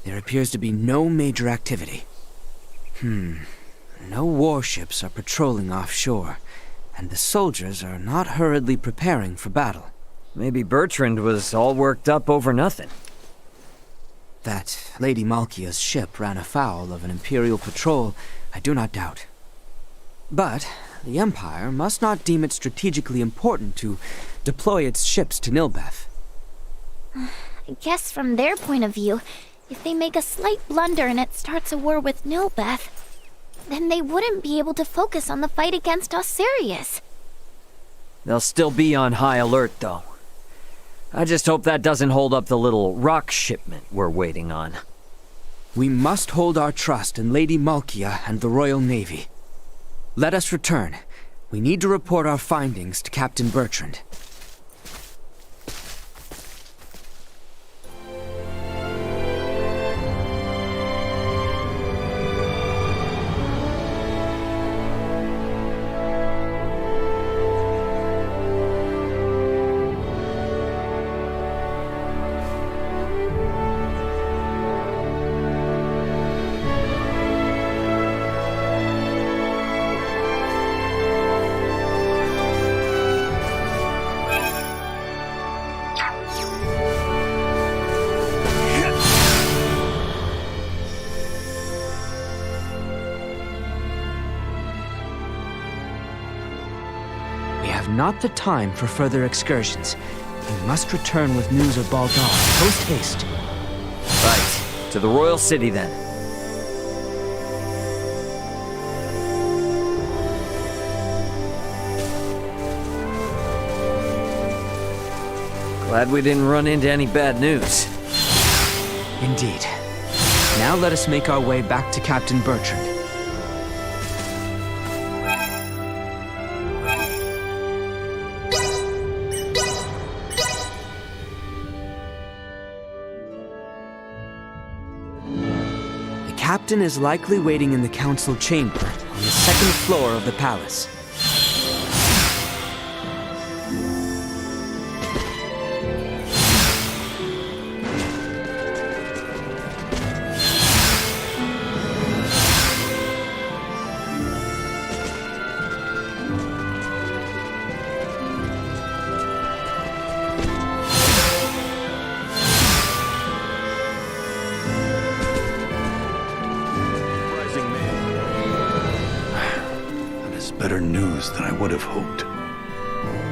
There appears to be no major activity. No warships are patrolling offshore, and the soldiers are not hurriedly preparing for battle. Maybe Bertrand was all worked up over nothing. That Lady Malkia's ship ran afoul of an Imperial patrol, I do not doubt. But the Empire must not deem it strategically important to deploy its ships to Nilbeth. I guess from their point of view, if they make a slight blunder and it starts a war with Nilbeth, then they wouldn't be able to focus on the fight against Osirius. They'll still be on high alert, though. I just hope that doesn't hold up the little rock shipment we're waiting on. We must hold our trust in Lady Malkia and the Royal Navy. Let us return. We need to report our findings to Captain Bertrand. Not the time for further excursions. We must return with news of Balgar, post-haste. Right. To the Royal City, then. Glad we didn't run into any bad news. Indeed. Now let us make our way back to Captain Bertrand. The captain is likely waiting in the council chamber on the second floor of the palace. Better news than I would have hoped.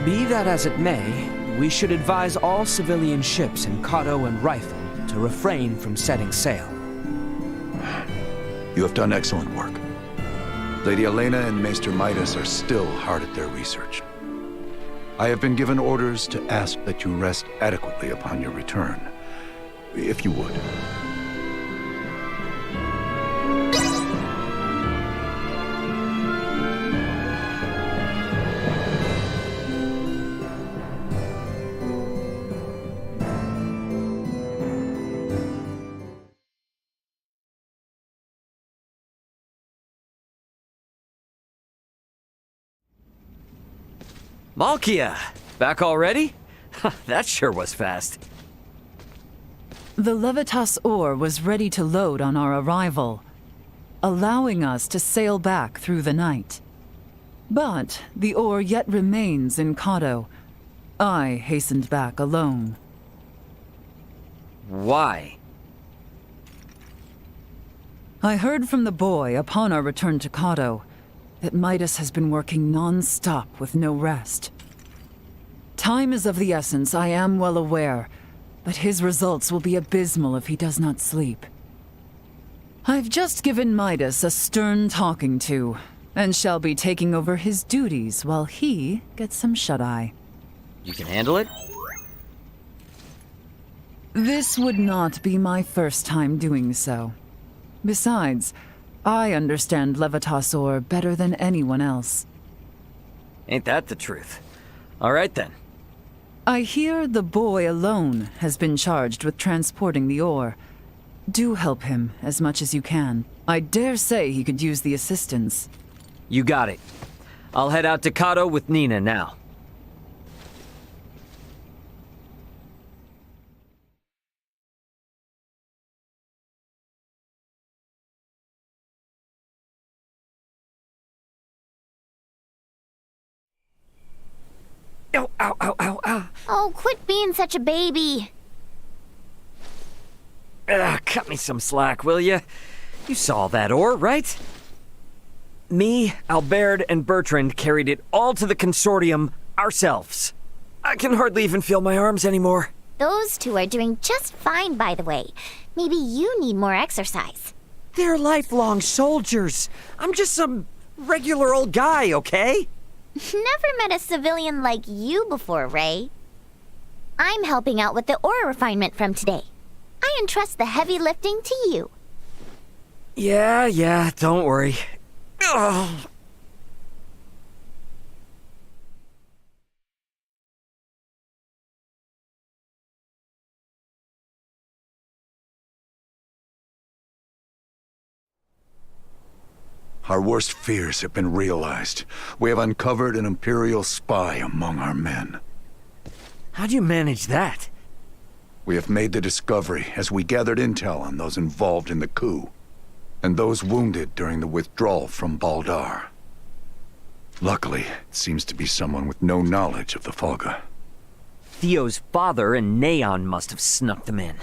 Be that as it may, we should advise all civilian ships in Kato and Rifle to refrain from setting sail. You have done excellent work. Lady Elena and Maester Midas are still hard at their research. I have been given orders to ask that you rest adequately upon your return, if you would. Malkia! Back already? That sure was fast. The Levitas ore was ready to load on our arrival, allowing us to sail back through the night. But the ore yet remains in Kato. I hastened back alone. Why? I heard from the boy upon our return to Kato that Midas has been working non-stop with no rest. Time is of the essence, I am well aware, but his results will be abysmal if he does not sleep. I've just given Midas a stern talking to, and shall be taking over his duties while he gets some shut-eye. You can handle it? This would not be my first time doing so. Besides, I understand Levitas ore better than anyone else. Ain't that the truth? All right then. I hear the boy alone has been charged with transporting the ore. Do help him as much as you can. I dare say he could use the assistance. You got it. I'll head out to Kato with Nina now. Ow, ow, ow, ow, ow. Oh, quit being such a baby. Cut me some slack, will ya? You saw that ore, right? Me, Albert, and Bertrand carried it all to the consortium ourselves. I can hardly even feel my arms anymore. Those two are doing just fine, by the way. Maybe you need more exercise. They're lifelong soldiers. I'm just some regular old guy, okay? Never met a civilian like you before, Ray. I'm helping out with the ore refinement from today. I entrust the heavy lifting to you. Yeah, don't worry. Ugh. Our worst fears have been realized. We have uncovered an Imperial spy among our men. How'd you manage that? We have made the discovery as we gathered intel on those involved in the coup, and those wounded during the withdrawal from Baldar. Luckily, it seems to be someone with no knowledge of the Folga. Theo's father and Neon must have snuck them in.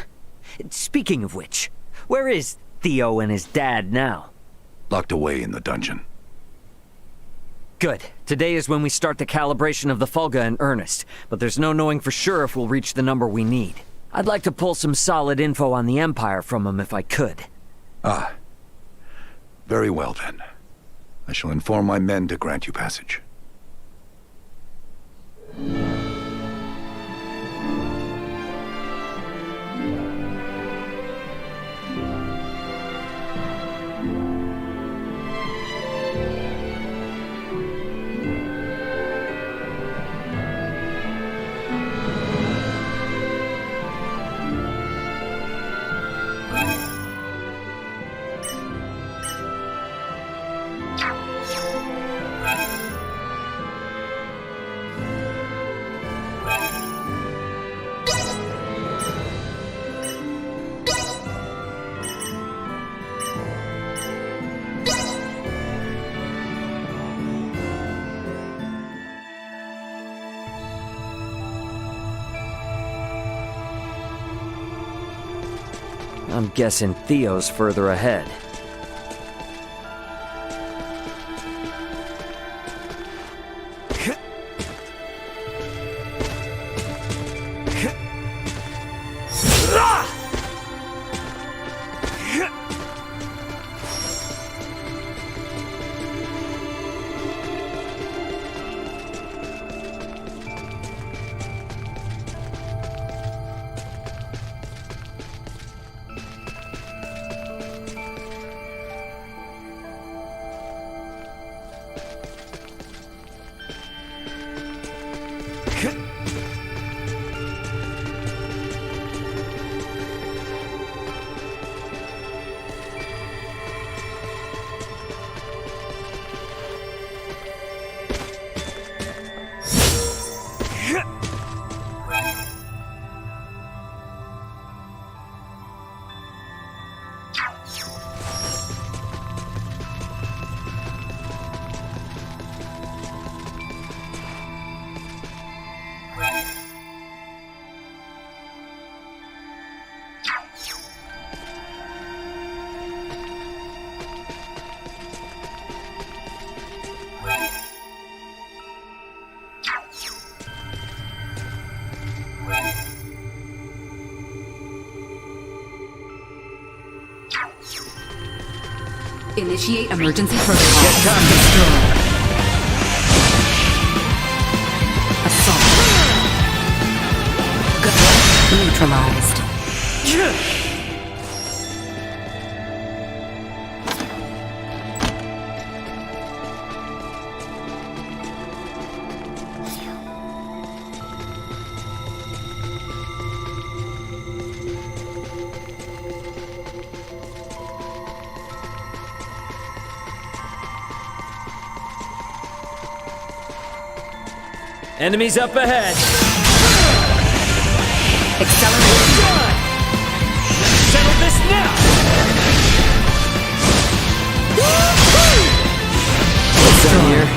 Speaking of which, where is Theo and his dad now? Locked away in the dungeon. Good. Today is when we start the calibration of the Folga in earnest, but there's no knowing for sure if we'll reach the number we need. I'd like to pull some solid info on the Empire from him if I could. Ah. Very well then. I shall inform my men to grant you passage. I'm guessing Theo's further ahead. Initiate emergency protocol. Get cocky. Assault. Neutralized. Enemies up ahead. Accelerate. Done. Settle this now. What's up here?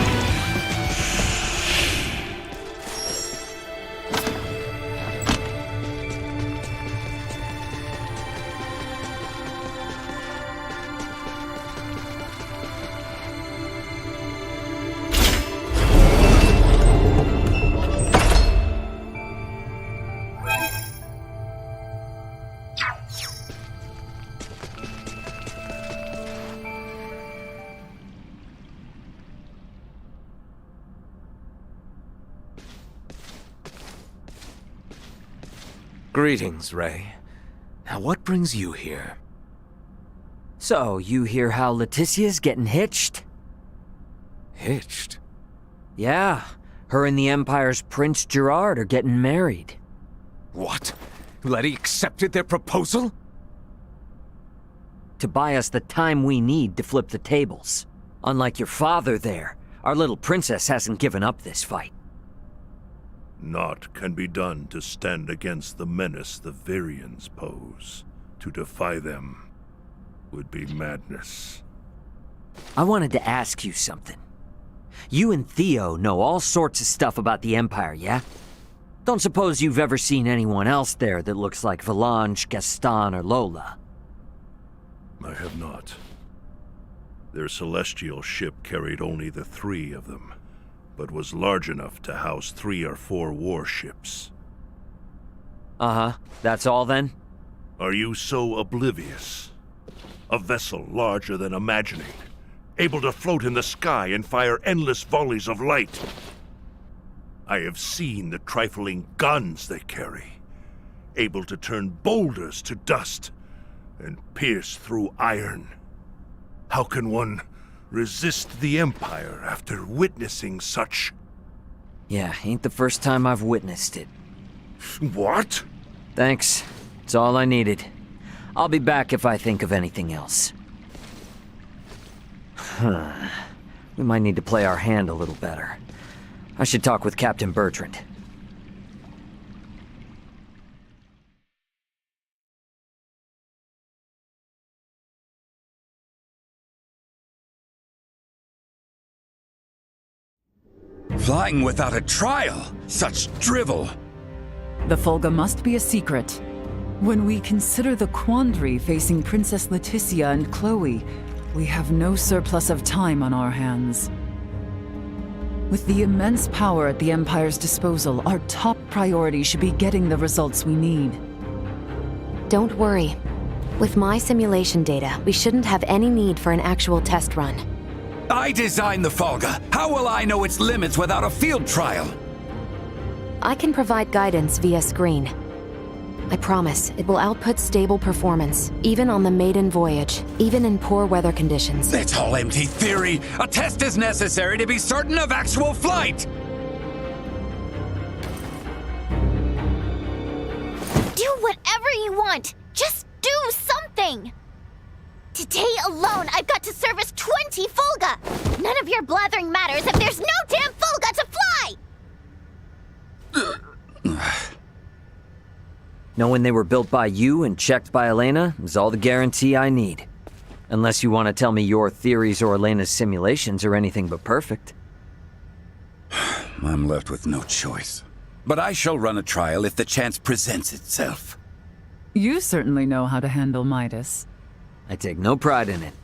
Greetings, Ray. Now what brings you here? So, you hear how Leticia's getting hitched? Hitched? Yeah, her and the Empire's Prince Gerard are getting married. What? Letty accepted their proposal? To buy us the time we need to flip the tables. Unlike your father there, our little princess hasn't given up this fight. Naught can be done to stand against the menace the Virians pose. To defy them would be madness. I wanted to ask you something. You and Theo know all sorts of stuff about the Empire, yeah? Don't suppose you've ever seen anyone else there that looks like Valange, Gaston, or Lola? I have not. Their celestial ship carried only the 3 of them, but was large enough to house 3 or 4 warships. Uh-huh. That's all then? Are you so oblivious? A vessel larger than imagining, able to float in the sky and fire endless volleys of light. I have seen the trifling guns they carry, able to turn boulders to dust and pierce through iron. How can one resist the Empire after witnessing such? Yeah, ain't the first time I've witnessed it. What? Thanks. It's all I needed. I'll be back if I think of anything else. We might need to play our hand a little better. I should talk with Captain Bertrand. Flying without a trial? Such drivel! The Folga must be a secret. When we consider the quandary facing Princess Leticia and Chloe, we have no surplus of time on our hands. With the immense power at the Empire's disposal, our top priority should be getting the results we need. Don't worry. With my simulation data, we shouldn't have any need for an actual test run. I designed the Folga. How will I know its limits without a field trial? I can provide guidance via screen. I promise it will output stable performance, even on the maiden voyage, even in poor weather conditions. That's all empty theory. A test is necessary to be certain of actual flight. Do whatever you want! Just do something! Today alone, I've got to service 20 Folga! None of your blathering matters if there's no damn Folga to fly! Knowing they were built by you and checked by Elena is all the guarantee I need. Unless you want to tell me your theories or Elena's simulations are anything but perfect. I'm left with no choice. But I shall run a trial if the chance presents itself. You certainly know how to handle Midas. I take no pride in it.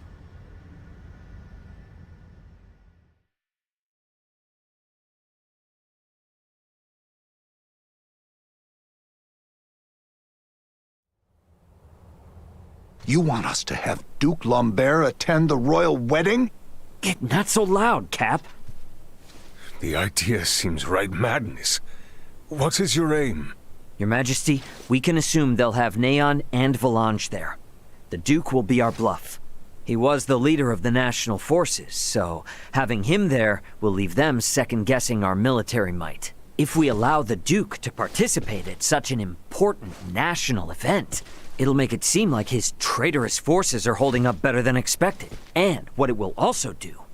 You want us to have Duke Lambert attend the royal wedding? Get not so loud, Cap. The idea seems right madness. What is your aim? Your Majesty, we can assume they'll have Neon and Valange there. The Duke will be our bluff. He was the leader of the national forces, so having him there will leave them second-guessing our military might. If we allow the Duke to participate at such an important national event, it'll make it seem like his traitorous forces are holding up better than expected. And what it will also do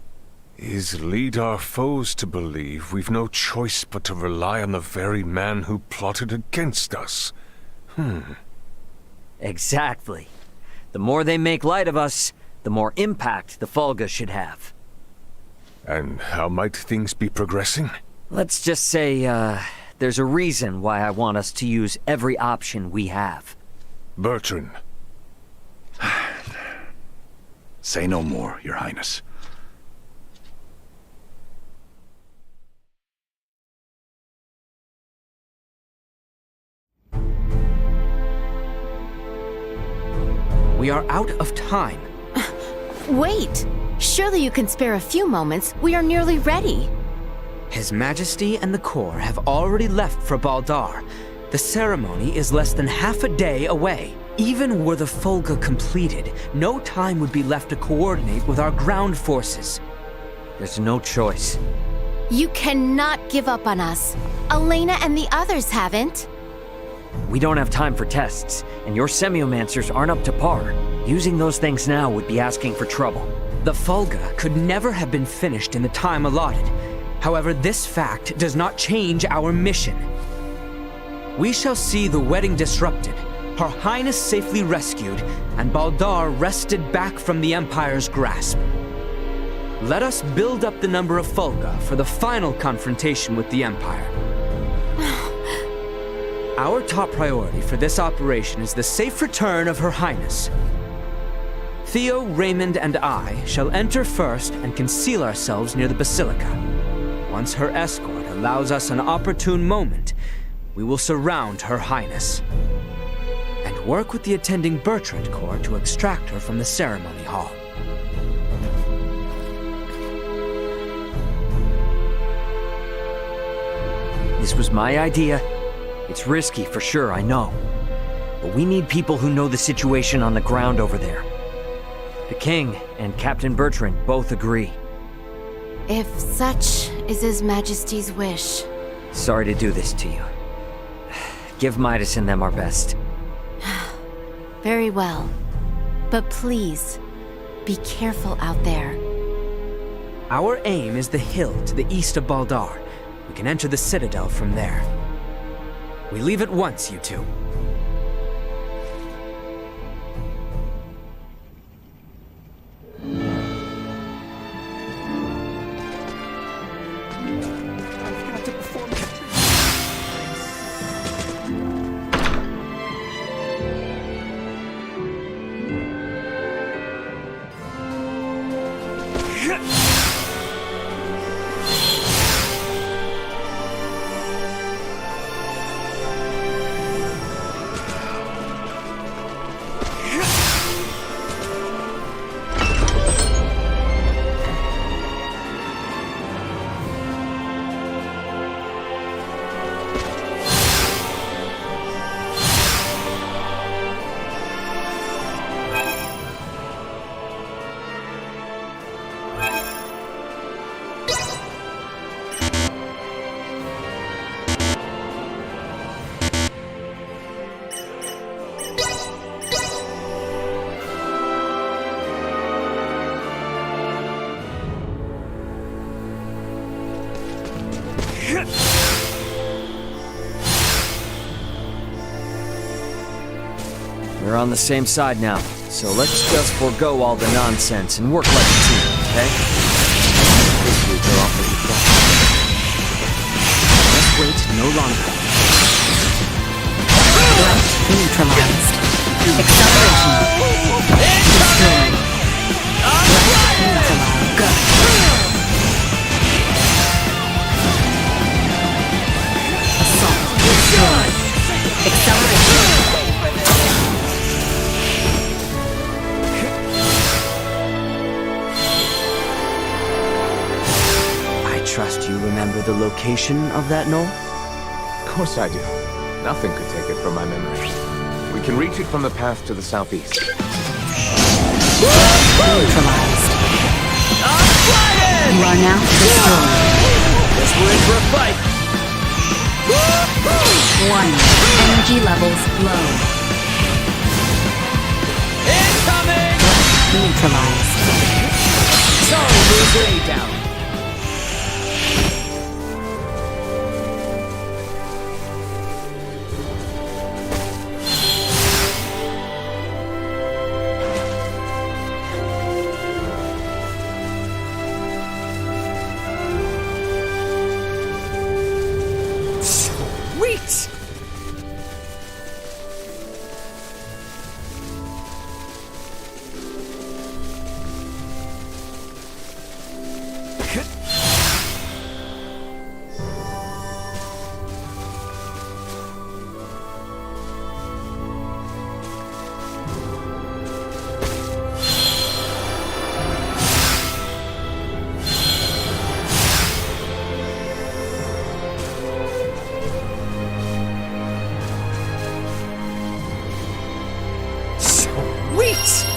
is lead our foes to believe we've no choice but to rely on the very man who plotted against us. Exactly. The more they make light of us, the more impact the Folga should have. And how might things be progressing? Let's just say, there's a reason why I want us to use every option we have. Bertrand. Say no more, Your Highness. We are out of time. Wait! Surely you can spare a few moments. We are nearly ready. His Majesty and the Corps have already left for Baldar. The ceremony is less than half a day away. Even were the Folga completed, no time would be left to coordinate with our ground forces. There's no choice. You cannot give up on us. Elena and the others haven't. We don't have time for tests, and your semiomancers aren't up to par. Using those things now would be asking for trouble. The Folga could never have been finished in the time allotted. However, this fact does not change our mission. We shall see the wedding disrupted, Her Highness safely rescued, and Baldar wrested back from the Empire's grasp. Let us build up the number of Folga for the final confrontation with the Empire. Our top priority for this operation is the safe return of Her Highness. Theo, Raymond, and I shall enter first and conceal ourselves near the Basilica. Once her escort allows us an opportune moment, we will surround Her Highness and work with the attending Bertrand Corps to extract her from the ceremony hall. This was my idea. It's risky for sure, I know. But we need people who know the situation on the ground over there. The King and Captain Bertrand both agree. If such is His Majesty's wish. Sorry to do this to you. Give Midas and them our best. Very well. But please, be careful out there. Our aim is the hill to the east of Baldar. We can enter the Citadel from there. We leave at once, you two. We're on the same side now, so let's just forego all the nonsense and work like a team, okay? Hopefully they're off with the truck. Let's wait no longer. Threat neutralized. Acceleration. Destroyed. Threat neutralized. Go. Assault. Destroyed. Acceleration. Trust you remember the location of that knoll? Of course I do. Nothing could take it from my memory. We can reach it from the path to the southeast. Neutralized. You are now destroyed. Guess we're in for a fight. 1. Energy levels low. Incoming! Neutralized. Sorry, loser. Stay down. Sweet! Sweet!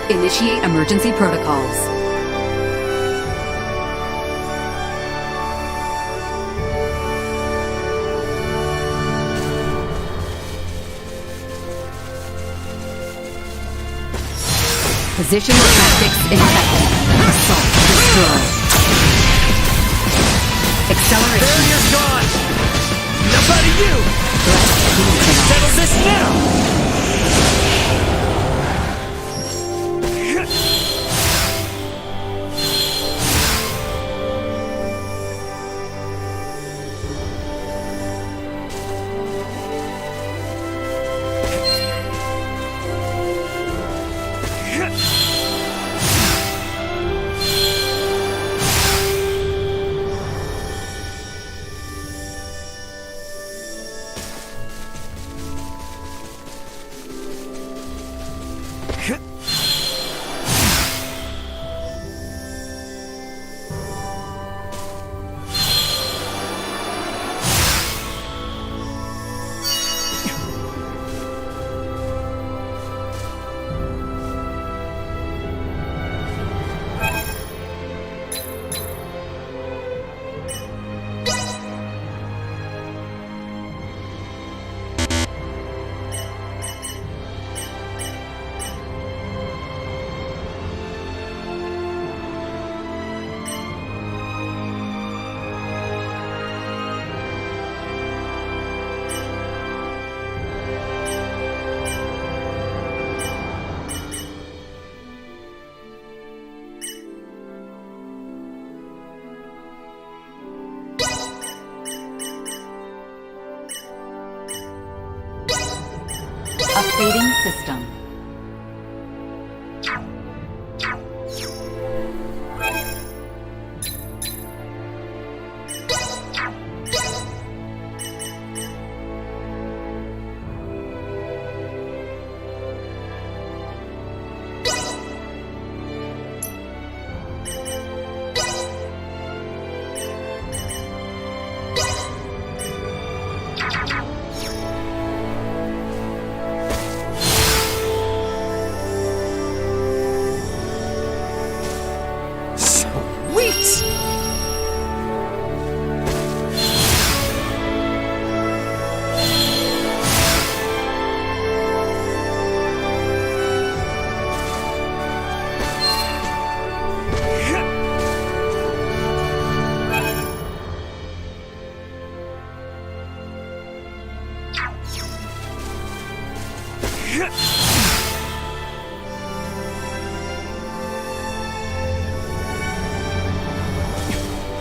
Initiate emergency protocols. Positional tactics infected. Assault destroyed. Acceleration. Barrier's gone! Now buddy you! Neutralized. Settle this now! Updating system.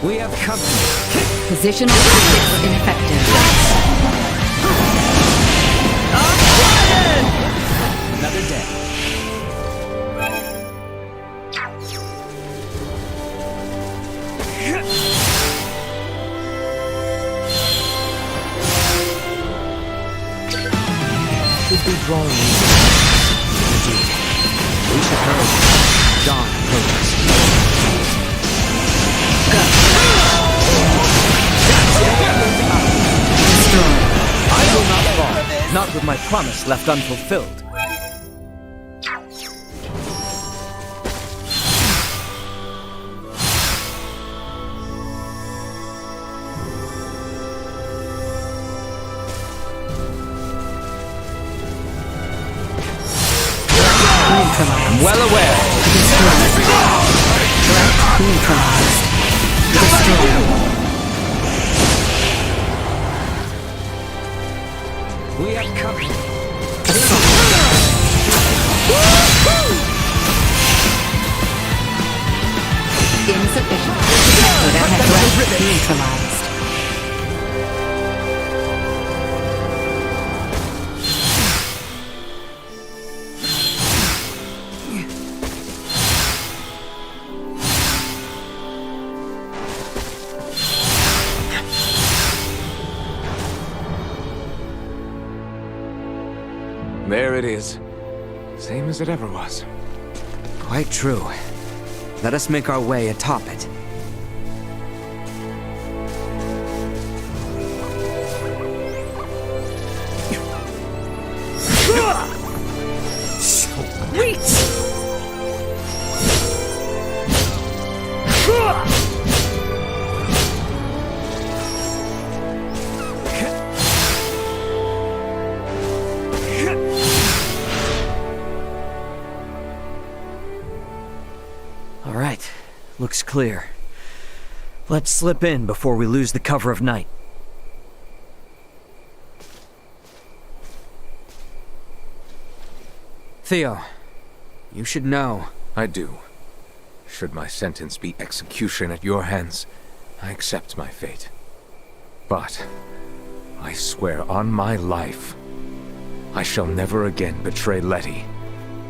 We have company. Positional tactics ineffective. Another day. Should be drawing indeed. We should hurry. Dawn approaches. I will not fall, not with my promise left unfulfilled. Neutralized. I'm well aware. Threat neutralized. Destroy. We have covered. Insufficient. Threat neutralized. There it is. Same as it ever was. Quite true. Let us make our way atop it. All right, looks clear. Let's slip in before we lose the cover of night. Theo, you should know. I do. Should my sentence be execution at your hands, I accept my fate. But I swear on my life, I shall never again betray Letty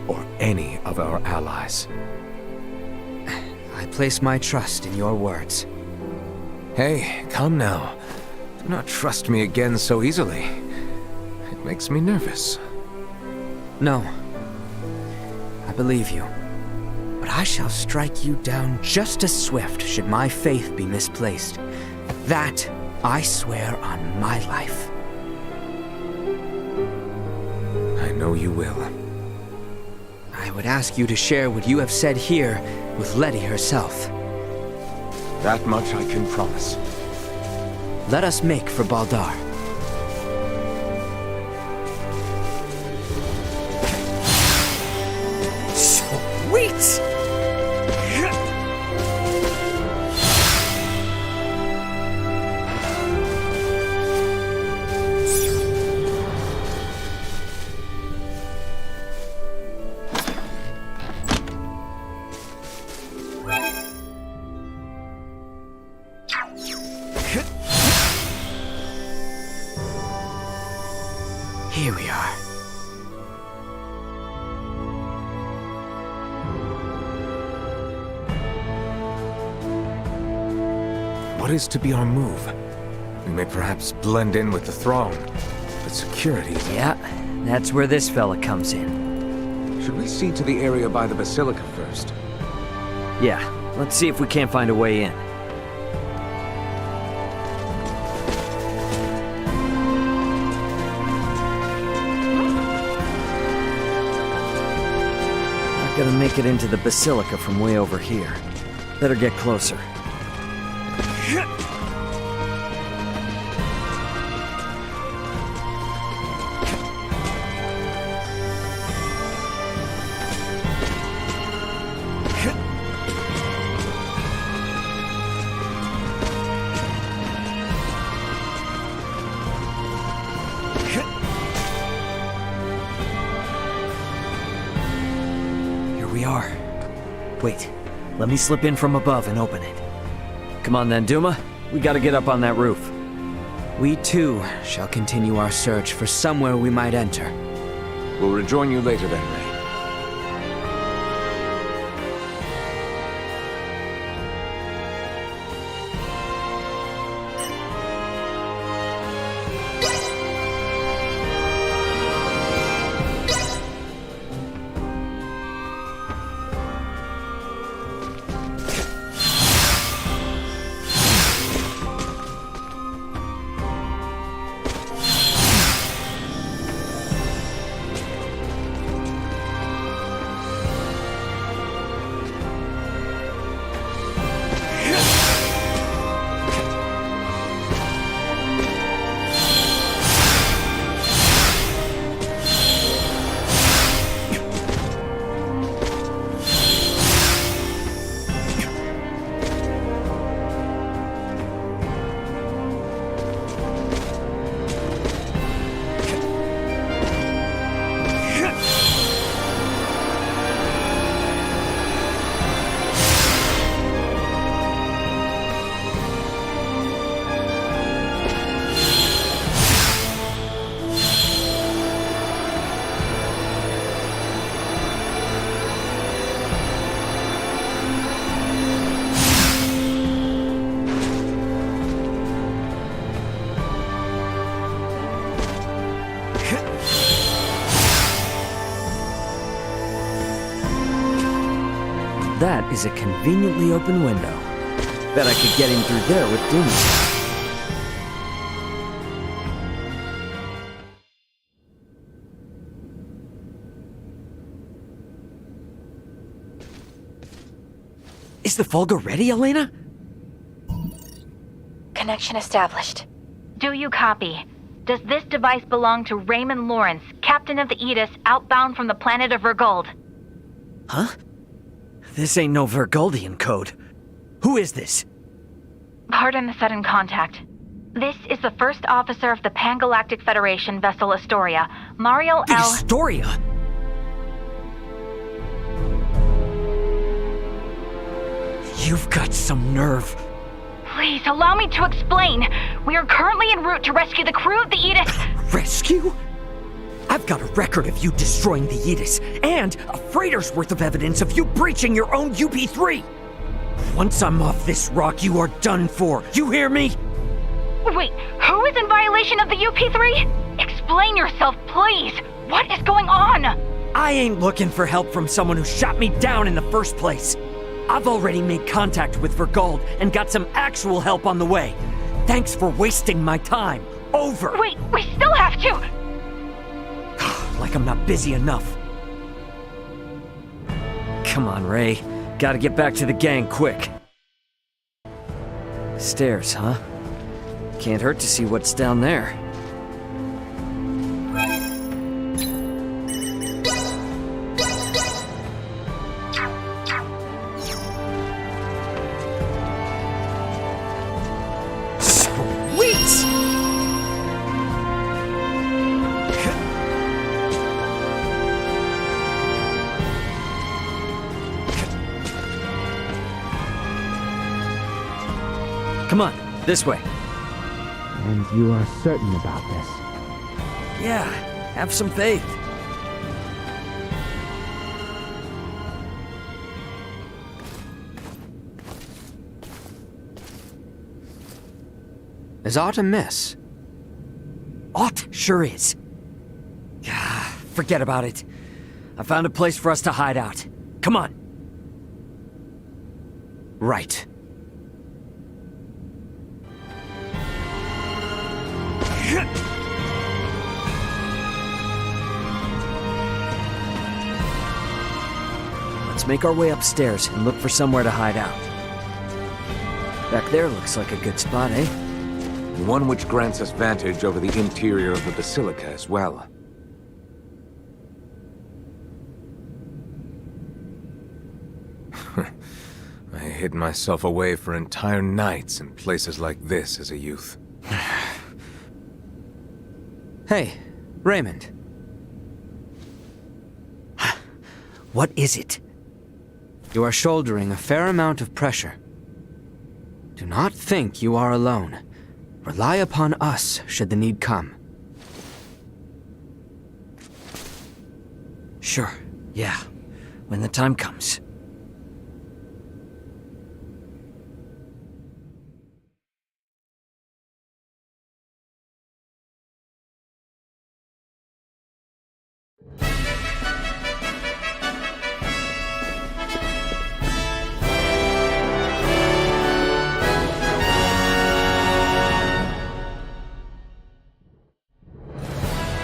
or any of our allies. I place my trust in your words. Hey, come now. Do not trust me again so easily. It makes me nervous. No. I believe you. But I shall strike you down just as swift should my faith be misplaced. That I swear on my life. I know you will. I would ask you to share what you have said here with Letty herself. That much I can promise. Let us make for Baldar. Sweet! Here we are. What is to be our move? We may perhaps blend in with the throng, but security is... Yeah, that's where this fella comes in. Should we see to the area by the Basilica first? Yeah, let's see if we can't find a way in. Not gonna make it into the Basilica from way over here. Better get closer. Here we are. Wait, let me slip in from above and open it. Come on then, Duma. We gotta get up on that roof. We too shall continue our search for somewhere we might enter. We'll rejoin you later then, Ray. That is a conveniently open window. Bet I could get in through there with Doom. Is the Fulga ready, Elena? Connection established. Do you copy? Does this device belong to Raymond Lawrence, captain of the Aegis, outbound from the planet of Vergold? Huh? This ain't no Vergoldian code. Who is this? Pardon the sudden contact. This is the first officer of the Pan-Galactic Federation vessel Astoria, Mario The L. Astoria? You've got some nerve. Please allow me to explain. We are currently en route to rescue the crew of the Aegis. Rescue? I've got a record of you destroying the Aegis, and a freighter's worth of evidence of you breaching your own UP-3. Once I'm off this rock, you are done for. You hear me? Wait, who is in violation of the UP-3? Explain yourself, please. What is going on? I ain't looking for help from someone who shot me down in the first place. I've already made contact with Vergold and got some actual help on the way. Thanks for wasting my time. Over. Wait, we still have to. Like I'm not busy enough. Come on, Ray. Gotta get back to the gang quick. Stairs, huh? Can't hurt to see what's down there. Come on, this way. And you are certain about this? Yeah, have some faith. Is aught amiss? Aught sure is. Forget about it. I found a place for us to hide out. Come on. Right. Let's make our way upstairs and look for somewhere to hide out. Back there looks like a good spot, eh? And one which grants us vantage over the interior of the Basilica as well. I hid myself away for entire nights in places like this as a youth. Hey, Raymond. What is it? You are shouldering a fair amount of pressure. Do not think you are alone. Rely upon us should the need come. Sure, yeah. When the time comes.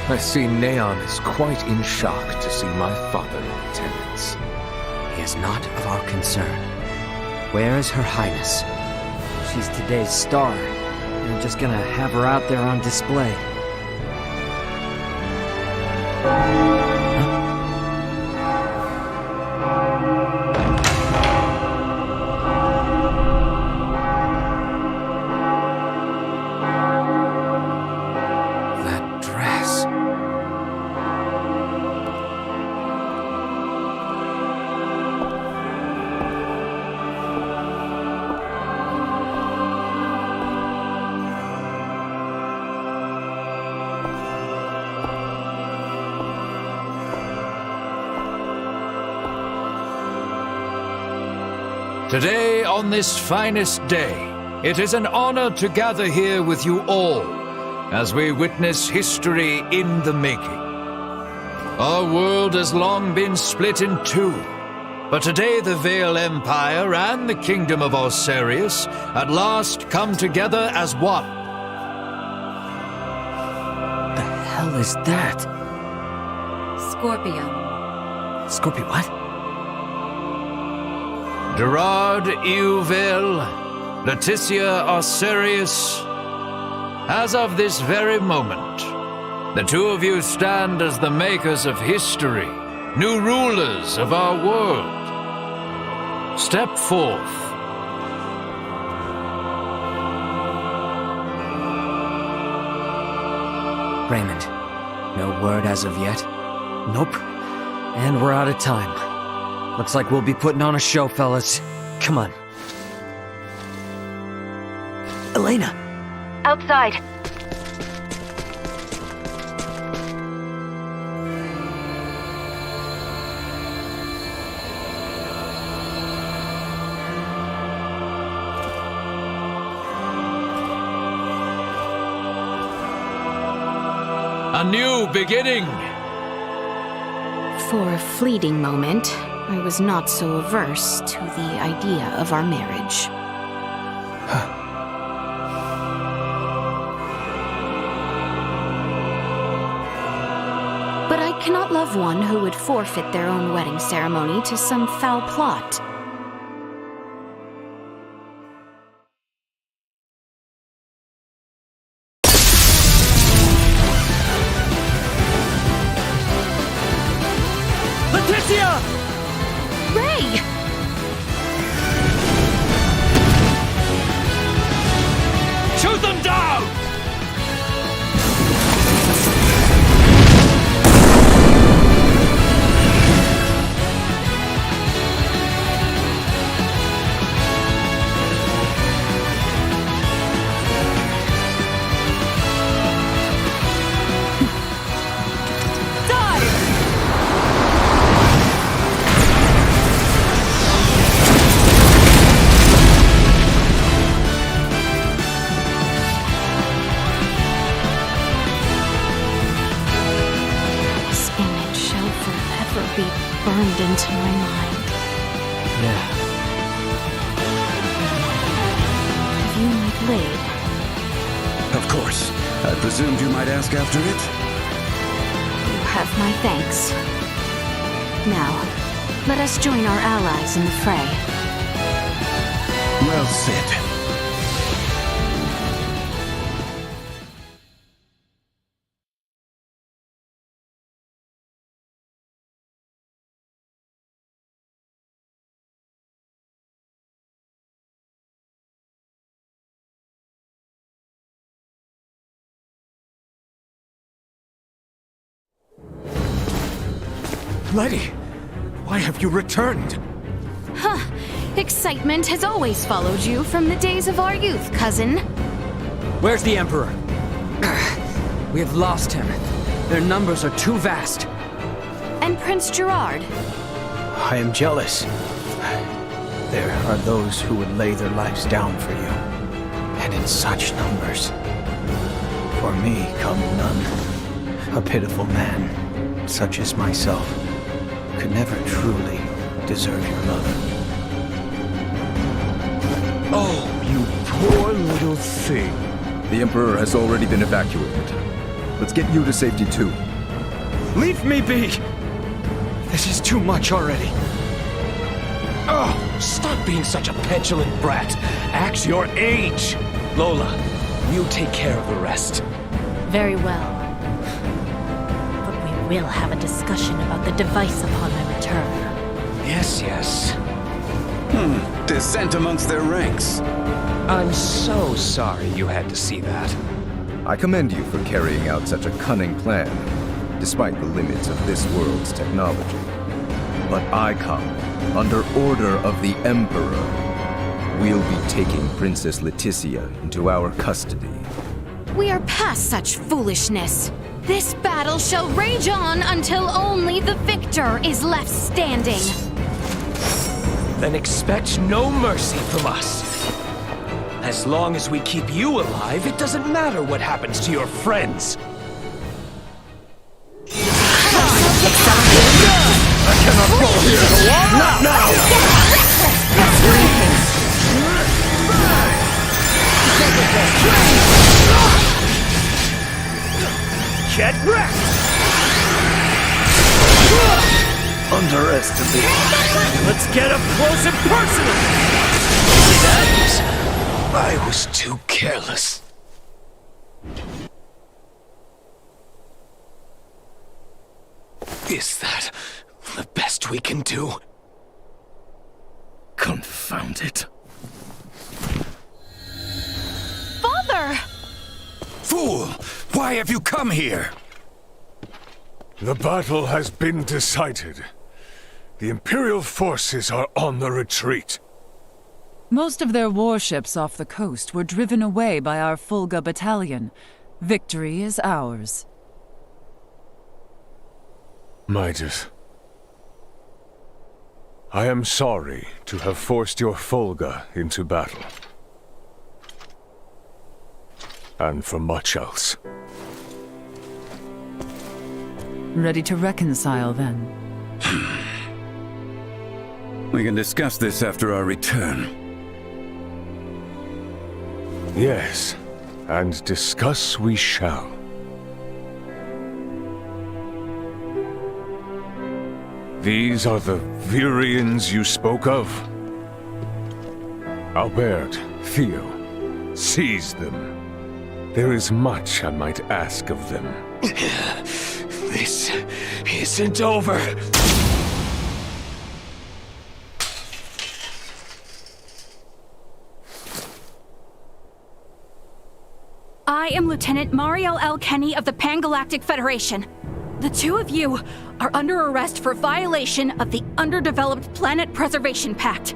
I see Neon is quite in shock to see my father in attendance. He is not of our concern. Where is Her Highness? She's today's star. We're just gonna have her out there on display. That dress. Today, on this finest day, it is an honor to gather here with you all as we witness history in the making. Our world has long been split in two, But today the Vale Empire and the Kingdom of Osirius at last come together as one. The hell is that? Scorpion. Scorpio, what? Gerard Euville, Leticia Osirius, as of this very moment, the two of you stand as the makers of history, new rulers of our world. Step forth. Raymond, no word as of yet? Nope. And we're out of time. Looks like we'll be putting on a show, fellas. Come on. Elena! Outside. A new beginning! For a fleeting moment, I was not so averse to the idea of our marriage. But I cannot love one who would forfeit their own wedding ceremony to some foul plot. Leticia! Ray! Shoot them down! Be burned into my mind. Yeah. Have you my blade? Of course. I presumed you might ask after it? You have my thanks. Now, let us join our allies in the fray. Well said. Lady, why have you returned? Huh. Excitement has always followed you from the days of our youth, cousin. Where's the Emperor? We have lost him. Their numbers are too vast. And Prince Gerard. I am jealous. There are those who would lay their lives down for you, and in such numbers. For me come none. A pitiful man, such as myself, could never truly deserve your love. Oh, you poor little thing. The Emperor has already been evacuated. Let's get you to safety too. Leave me be! This is too much already. Oh, stop being such a petulant brat. Act your age. Lola, you take care of the rest. Very well. But we will have a discussion about the device upon my return. Yes. Dissent amongst their ranks. I'm so sorry you had to see that. I commend you for carrying out such a cunning plan, despite the limits of this world's technology. But I come under order of the Emperor. We'll be taking Princess Leticia into our custody. We are past such foolishness. This battle shall rage on until only the victor is left standing. Then expect no mercy from us. As long as we keep you alive, it doesn't matter what happens to your friends. I cannot Not now! Get wrecked! Underestimate. Let's get up close and personal! I was too careless. Is that the best we can do? Confound it. Father! Fool! Why have you come here? The battle has been decided. The Imperial forces are on the retreat. Most of their warships off the coast were driven away by our Fulga battalion. Victory is ours. Midas, I am sorry to have forced your Fulga into battle. And for much else. Ready to reconcile, then? We can discuss this after our return. Yes, and discuss we shall. These are the Virians you spoke of? Albert, Theo, seize them. There is much I might ask of them. This isn't over. I am Lieutenant Mariel L. Kenny of the Pan-Galactic Federation. The two of you are under arrest for violation of the Underdeveloped Planet Preservation Pact.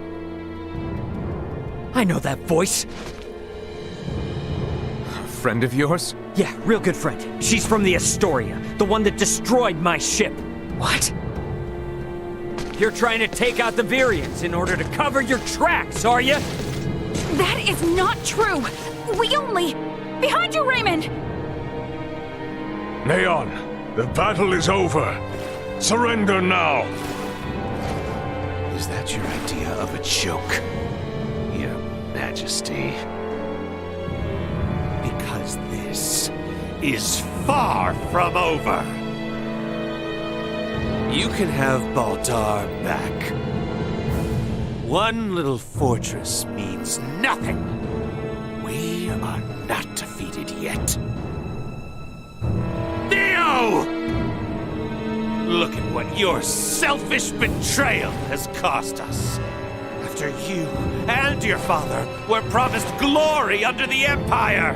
I know that voice. A friend of yours? Yeah, real good friend. She's from the Astoria, the one that destroyed my ship. What? You're trying to take out the Virians in order to cover your tracks, are you? That is not true. We only... Behind you, Raymond! Neon, the battle is over. Surrender now. Is that your idea of a joke, Your Majesty? Because this is far from over. You can have Baldar back. One little fortress means nothing. We are not defeated yet. Theo! Look at what your selfish betrayal has cost us. After you and your father were promised glory under the Empire.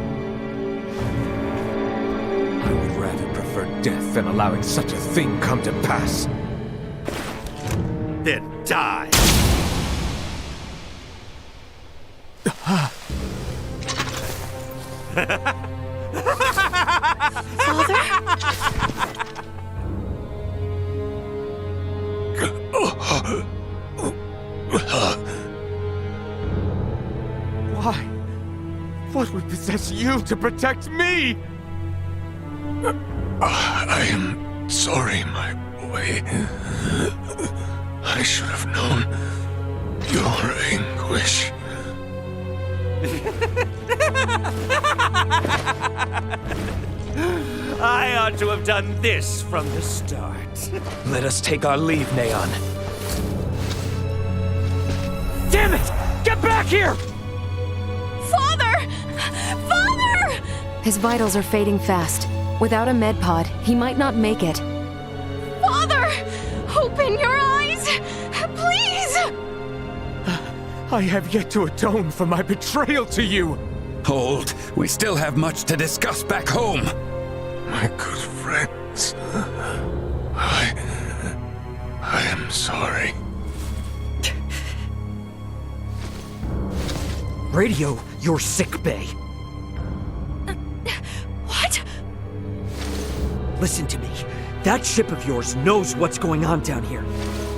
I would rather prefer death than allowing such a thing come to pass. Then die. Why? What would possess you to protect me? I am sorry, my boy. I should have known your anguish. I ought to have done this from the start. Let us take our leave, Neon. Damn it! Get back here! Father! Father! His vitals are fading fast. Without a med pod, he might not make it. Father! Open your eyes! Please! I have yet to atone for my betrayal to you. Hold. We still have much to discuss back home. My good friends, I am sorry. Radio your sick bay. What? Listen to me. That ship of yours knows what's going on down here.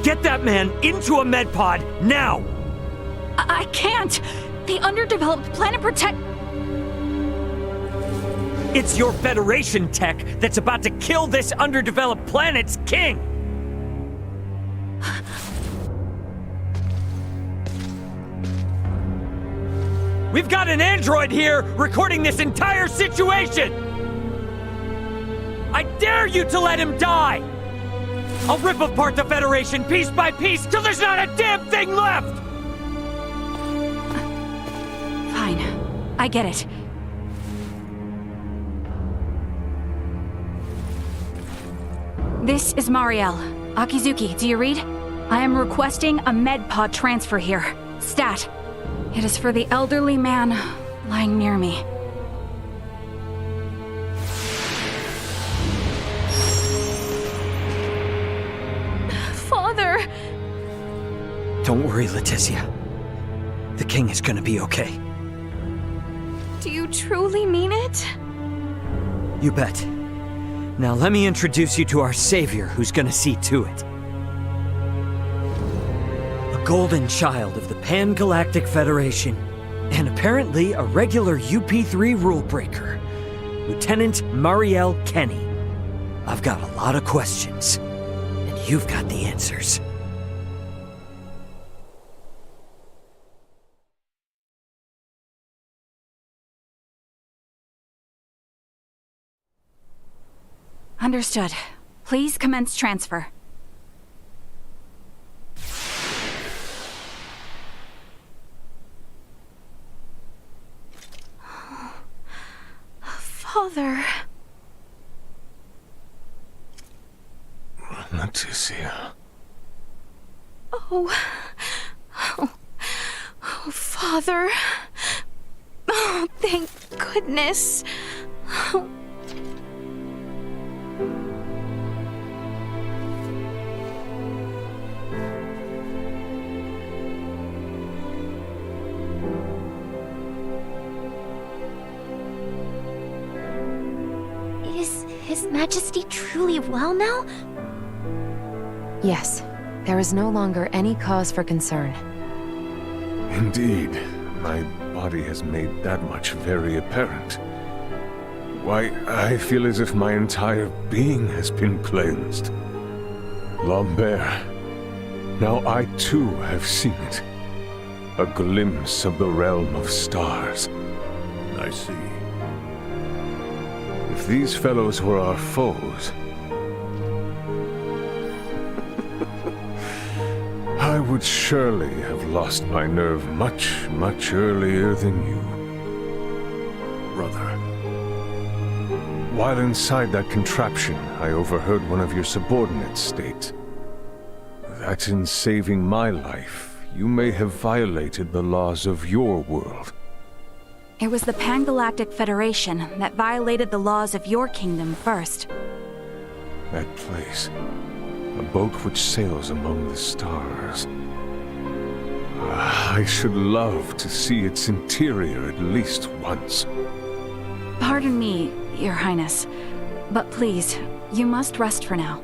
Get that man into a med pod now! I can't! The Underdeveloped Planet Protect... It's your Federation tech that's about to kill this underdeveloped planet's king! We've got an android here recording this entire situation! I dare you to let him die! I'll rip apart the Federation piece by piece till there's not a damn thing left! Fine. I get it. This is Marielle. Akizuki, do you read? I am requesting a medpod transfer here. Stat. It is for the elderly man lying near me. Father! Don't worry, Leticia. The king is gonna be okay. Do you truly mean it? You bet. Now let me introduce you to our savior who's gonna see to it. A golden child of the Pan-Galactic Federation, and apparently a regular UP3 rule breaker, Lieutenant Marielle Kenny. I've got a lot of questions, and you've got the answers. Understood. Please commence transfer. Father... Leticia. Oh, Father. Oh, thank goodness. Oh. Is His Majesty truly well now? Yes. There is no longer any cause for concern. Indeed. My body has made that much very apparent. Why, I feel as if my entire being has been cleansed. Lambert. Now I too have seen it. A glimpse of the realm of stars. I see. If these fellows were our foes, I would surely have lost my nerve much, much earlier than you. Brother. While inside that contraption, I overheard one of your subordinates state that in saving my life, you may have violated the laws of your world. It was the Pan-Galactic Federation that violated the laws of your kingdom first. That place. A boat which sails among the stars. I should love to see its interior at least once. Pardon me, Your Highness, but please, you must rest for now.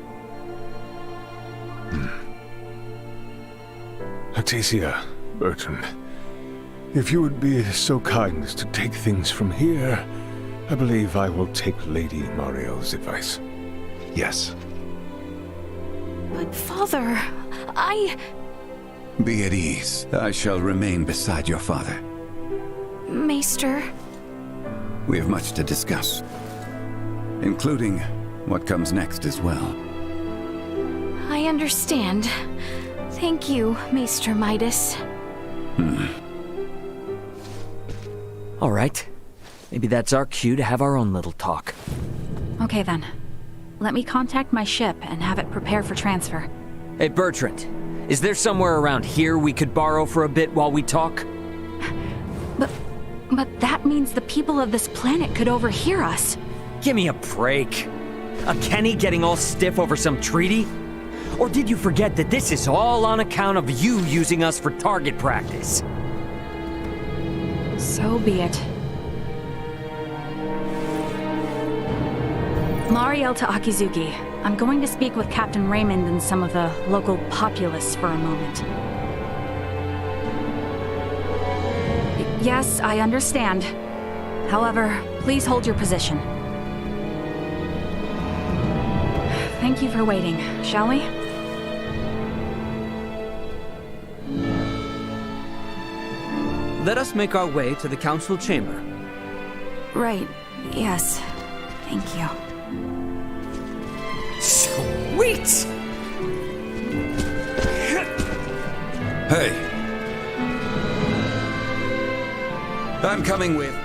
Leticia, Bertrand, if you would be so kind as to take things from here, I believe I will take Lady Marielle's advice. Yes. But Father, Be at ease. I shall remain beside your father. Maester... We have much to discuss, including what comes next as well. I understand. Thank you, Maester Midas. All right. Maybe that's our cue to have our own little talk. Okay then. Let me contact my ship and have it prepare for transfer. Hey, Bertrand. Is there somewhere around here we could borrow for a bit while we talk? But that means the people of this planet could overhear us. Give me a break. A Kenny getting all stiff over some treaty? Or did you forget that this is all on account of you using us for target practice? So be it. Marielle to Akizuki. I'm going to speak with Captain Raymond and some of the local populace for a moment. Yes, I understand. However, please hold your position. Thank you for waiting, shall we? let us make our way to the council chamber. Right. Yes. Thank you. Sweet! Hey. I'm coming with.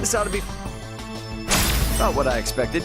This ought to be about what I expected.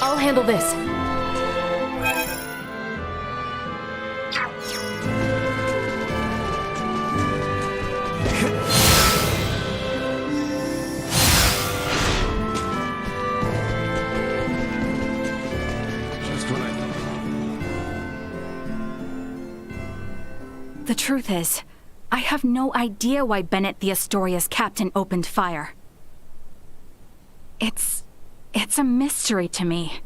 I'll handle this. The truth is, I have no idea why Bennett the Astoria's captain opened fire. It's a mystery to me.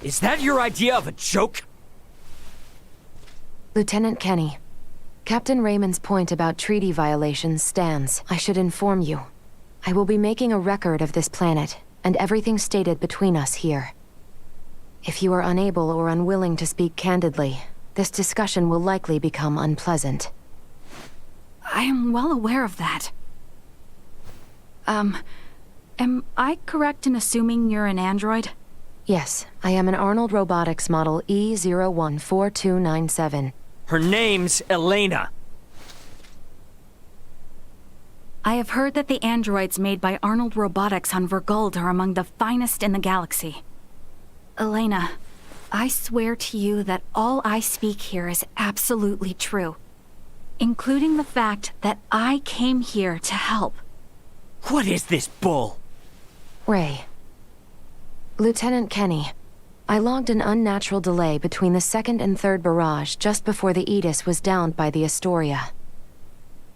Is that your idea of a joke? Lieutenant Kenny, Captain Raymond's point about treaty violations stands. I should inform you. I will be making a record of this planet, and everything stated between us here. If you are unable or unwilling to speak candidly, this discussion will likely become unpleasant. I am well aware of that. Am I correct in assuming you're an android? Yes, I am an Arnold Robotics model E014297. Her name's Elena. I have heard that the androids made by Arnold Robotics on Verguld are among the finest in the galaxy. Elena, I swear to you that all I speak here is absolutely true, including the fact that I came here to help. What is this bull? Ray. Lieutenant Kenny, I logged an unnatural delay between the second and third barrage just before the Aegis was downed by the Astoria.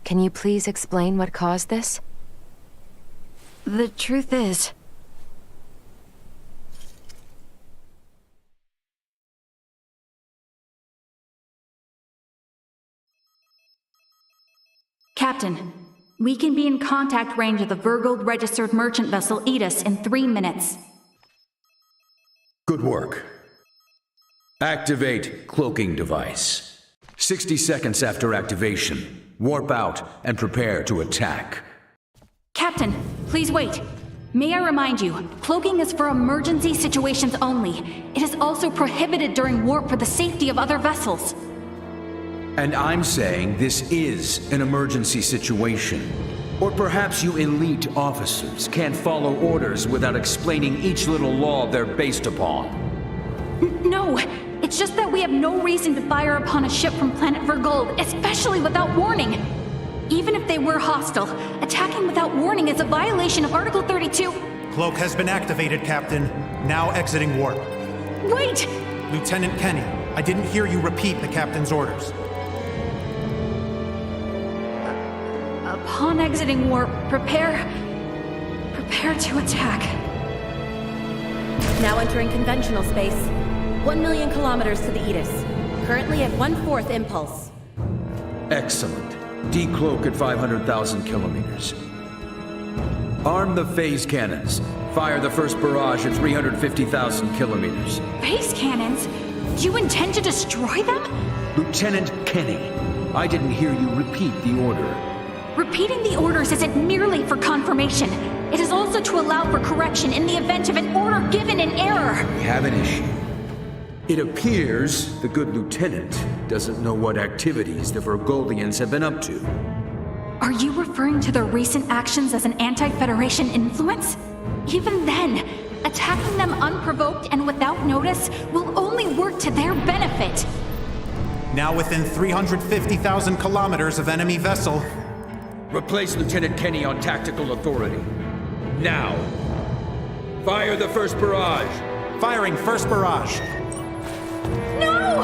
Can you please explain what caused this? The truth is... Captain, we can be in contact range of the Virgold registered merchant vessel Aegis in 3 minutes. Good work. Activate cloaking device. 60 seconds after activation, warp out and prepare to attack. Captain, please wait. May I remind you, cloaking is for emergency situations only. It is also prohibited during warp for the safety of other vessels. And I'm saying this is an emergency situation. Or perhaps you elite officers can't follow orders without explaining each little law they're based upon. No, it's just that we have no reason to fire upon a ship from planet Virgold, especially without warning. Even if they were hostile, attacking without warning is a violation of Article 32. Cloak has been activated, Captain. Now exiting warp. Wait! Lieutenant Kenny, I didn't hear you repeat the Captain's orders. Upon exiting warp, prepare to attack. Now entering conventional space. 1 million kilometers to the Aegis. Currently at 1/4 impulse. Excellent. Decloak at 500,000 kilometers. Arm the phase cannons. Fire the first barrage at 350,000 kilometers. Phase cannons? Do you intend to destroy them? Lieutenant Kenny, I didn't hear you repeat the order. Repeating the orders isn't merely for confirmation. It is also to allow for correction in the event of an order given in error. We have an issue. It appears the good lieutenant doesn't know what activities the Virgoldians have been up to. Are you referring to their recent actions as an anti-Federation influence? Even then, attacking them unprovoked and without notice will only work to their benefit. Now within 350,000 kilometers of enemy vessel. Replace Lieutenant Kenny on tactical authority. Now! Fire the first barrage! Firing first barrage! No!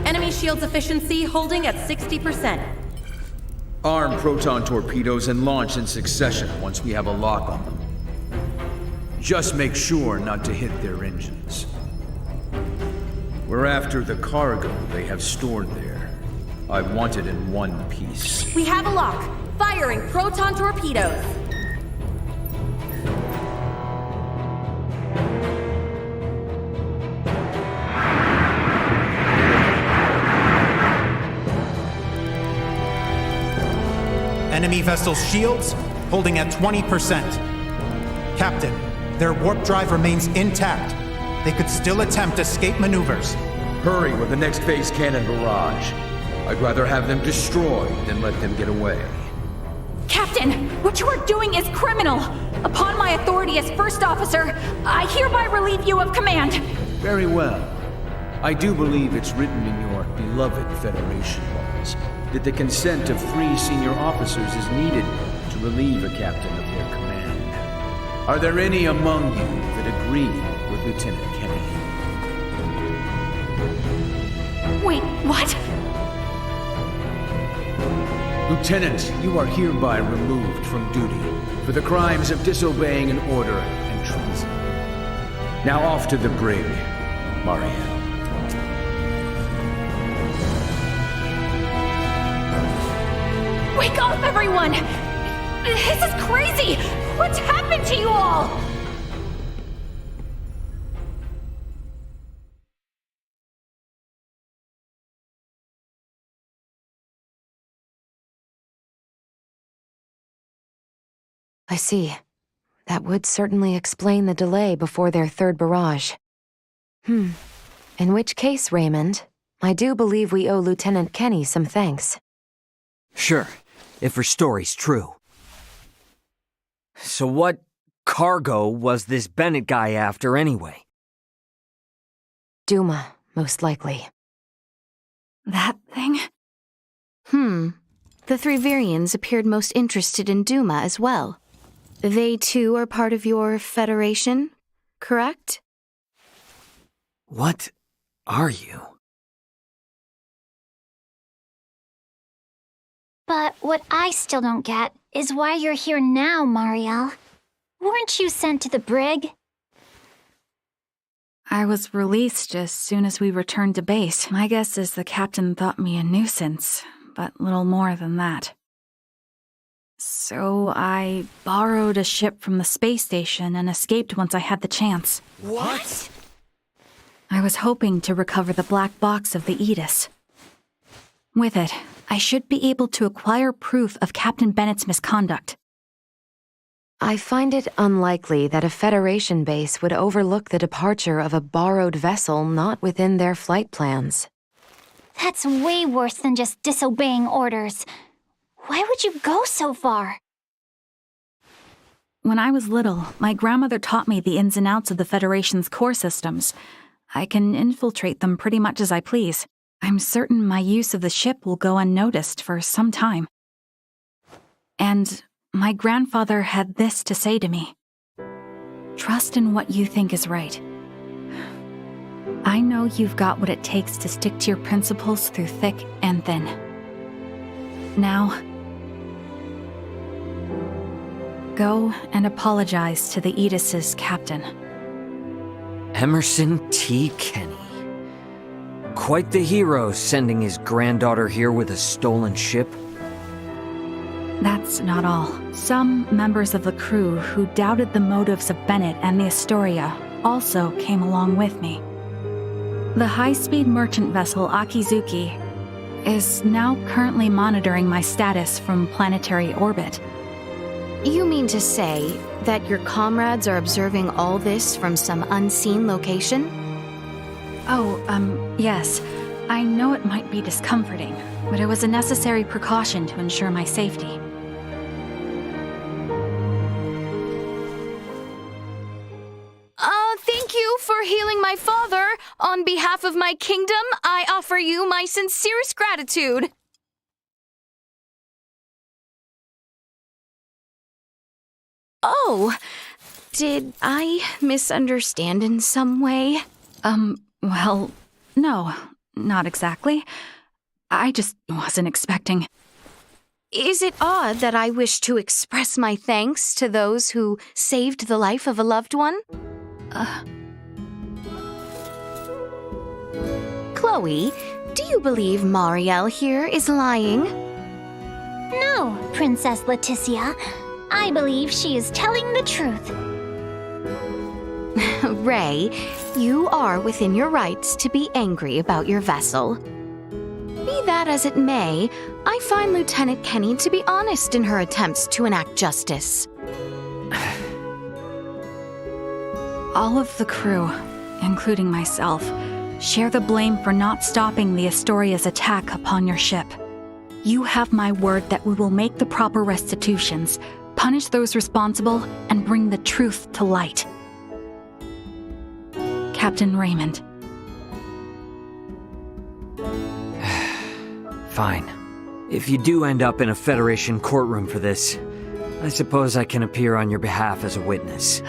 Enemy shields efficiency holding at 60%. Arm proton torpedoes and launch in succession once we have a lock on them. Just make sure not to hit their engines. We're after the cargo they have stored there. I want it in one piece. We have a lock. Firing proton torpedoes. Enemy vessel's shields holding at 20%. Captain, their warp drive remains intact. They could still attempt escape maneuvers. Hurry with the next phase cannon barrage. I'd rather have them destroyed than let them get away. Captain, what you are doing is criminal. Upon my authority as first officer, I hereby relieve you of command. Very well. I do believe it's written in your beloved Federation laws that the consent of 3 senior officers is needed to relieve a captain of their command. Are there any among you that agree with Lieutenant Kenny? Wait, what? Lieutenant, you are hereby removed from duty for the crimes of disobeying an order and treason. Now off to the brig, Mariel. Wake up, everyone! This is crazy! What's happened to you all? I see. That would certainly explain the delay before their third barrage. In which case, Raymond, I do believe we owe Lieutenant Kenny some thanks. Sure, if her story's true. So what cargo was this Bennett guy after anyway? Duma, most likely. That thing? The three Virians appeared most interested in Duma as well. They too are part of your Federation, correct? What are you? But what I still don't get is why you're here now, Mariel. Weren't you sent to the brig? I was released as soon as we returned to base. My guess is the captain thought me a nuisance, but little more than that. So I borrowed a ship from the space station and escaped once I had the chance. What? I was hoping to recover the black box of the Aegis. With it, I should be able to acquire proof of Captain Bennett's misconduct. I find it unlikely that a Federation base would overlook the departure of a borrowed vessel not within their flight plans. That's way worse than just disobeying orders. Why would you go so far? When I was little, my grandmother taught me the ins and outs of the Federation's core systems. I can infiltrate them pretty much as I please. I'm certain my use of the ship will go unnoticed for some time. And my grandfather had this to say to me. Trust in what you think is right. I know you've got what it takes to stick to your principles through thick and thin. Now, go and apologize to the Aegis's captain. Emerson T. Kenny. Quite the hero, sending his granddaughter here with a stolen ship. That's not all. Some members of the crew who doubted the motives of Bennett and the Astoria also came along with me. The high-speed merchant vessel Akizuki is now currently monitoring my status from planetary orbit. You mean to say that your comrades are observing all this from some unseen location? Yes. I know it might be discomforting, but it was a necessary precaution to ensure my safety. Thank you for healing my father. On behalf of my kingdom, I offer you my sincerest gratitude. Oh, did I misunderstand in some way? Well, no, not exactly. I just wasn't expecting. Is it odd that I wish to express my thanks to those who saved the life of a loved one? Chloe, do you believe Mariel here is lying? No, Princess Leticia. I believe she is telling the truth. Ray, you are within your rights to be angry about your vessel. Be that as it may, I find Lieutenant Kenny to be honest in her attempts to enact justice. All of the crew, including myself, share the blame for not stopping the Astoria's attack upon your ship. You have my word that we will make the proper restitutions, punish those responsible, and bring the truth to light. Captain Raymond. Fine. If you do end up in a Federation courtroom for this, I suppose I can appear on your behalf as a witness.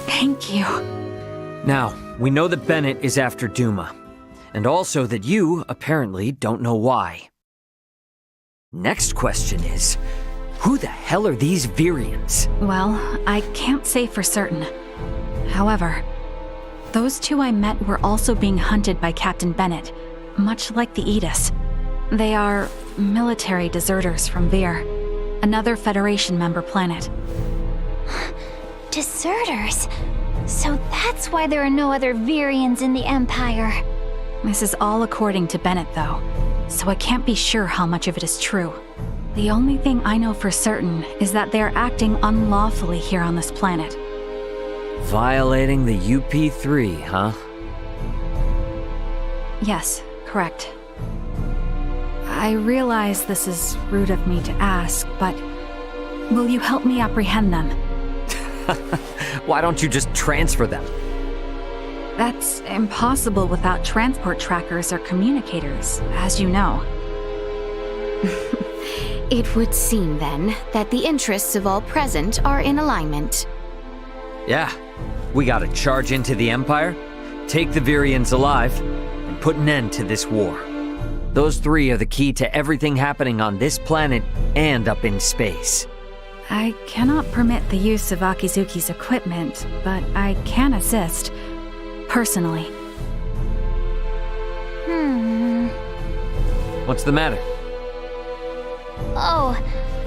Thank you. Now, we know that Bennett is after Duma, and also that you, apparently, don't know why. Next question is, who the hell are these Virians? Well, I can't say for certain. However, those two I met were also being hunted by Captain Bennett, much like the Aegis. They are military deserters from Vir, another Federation member planet. Deserters? So that's why there are no other Virians in the Empire. This is all according to Bennett, though, so I can't be sure how much of it is true. The only thing I know for certain is that they are acting unlawfully here on this planet. Violating the UP3, huh? Yes, correct. I realize this is rude of me to ask, but will you help me apprehend them? Why don't you just transfer them? That's impossible without transport trackers or communicators, as you know. It would seem, then, that the interests of all present are in alignment. Yeah, we gotta charge into the Empire, take the Virians alive, and put an end to this war. Those three are the key to everything happening on this planet and up in space. I cannot permit the use of Akizuki's equipment, but I can assist. Personally. What's the matter? Oh,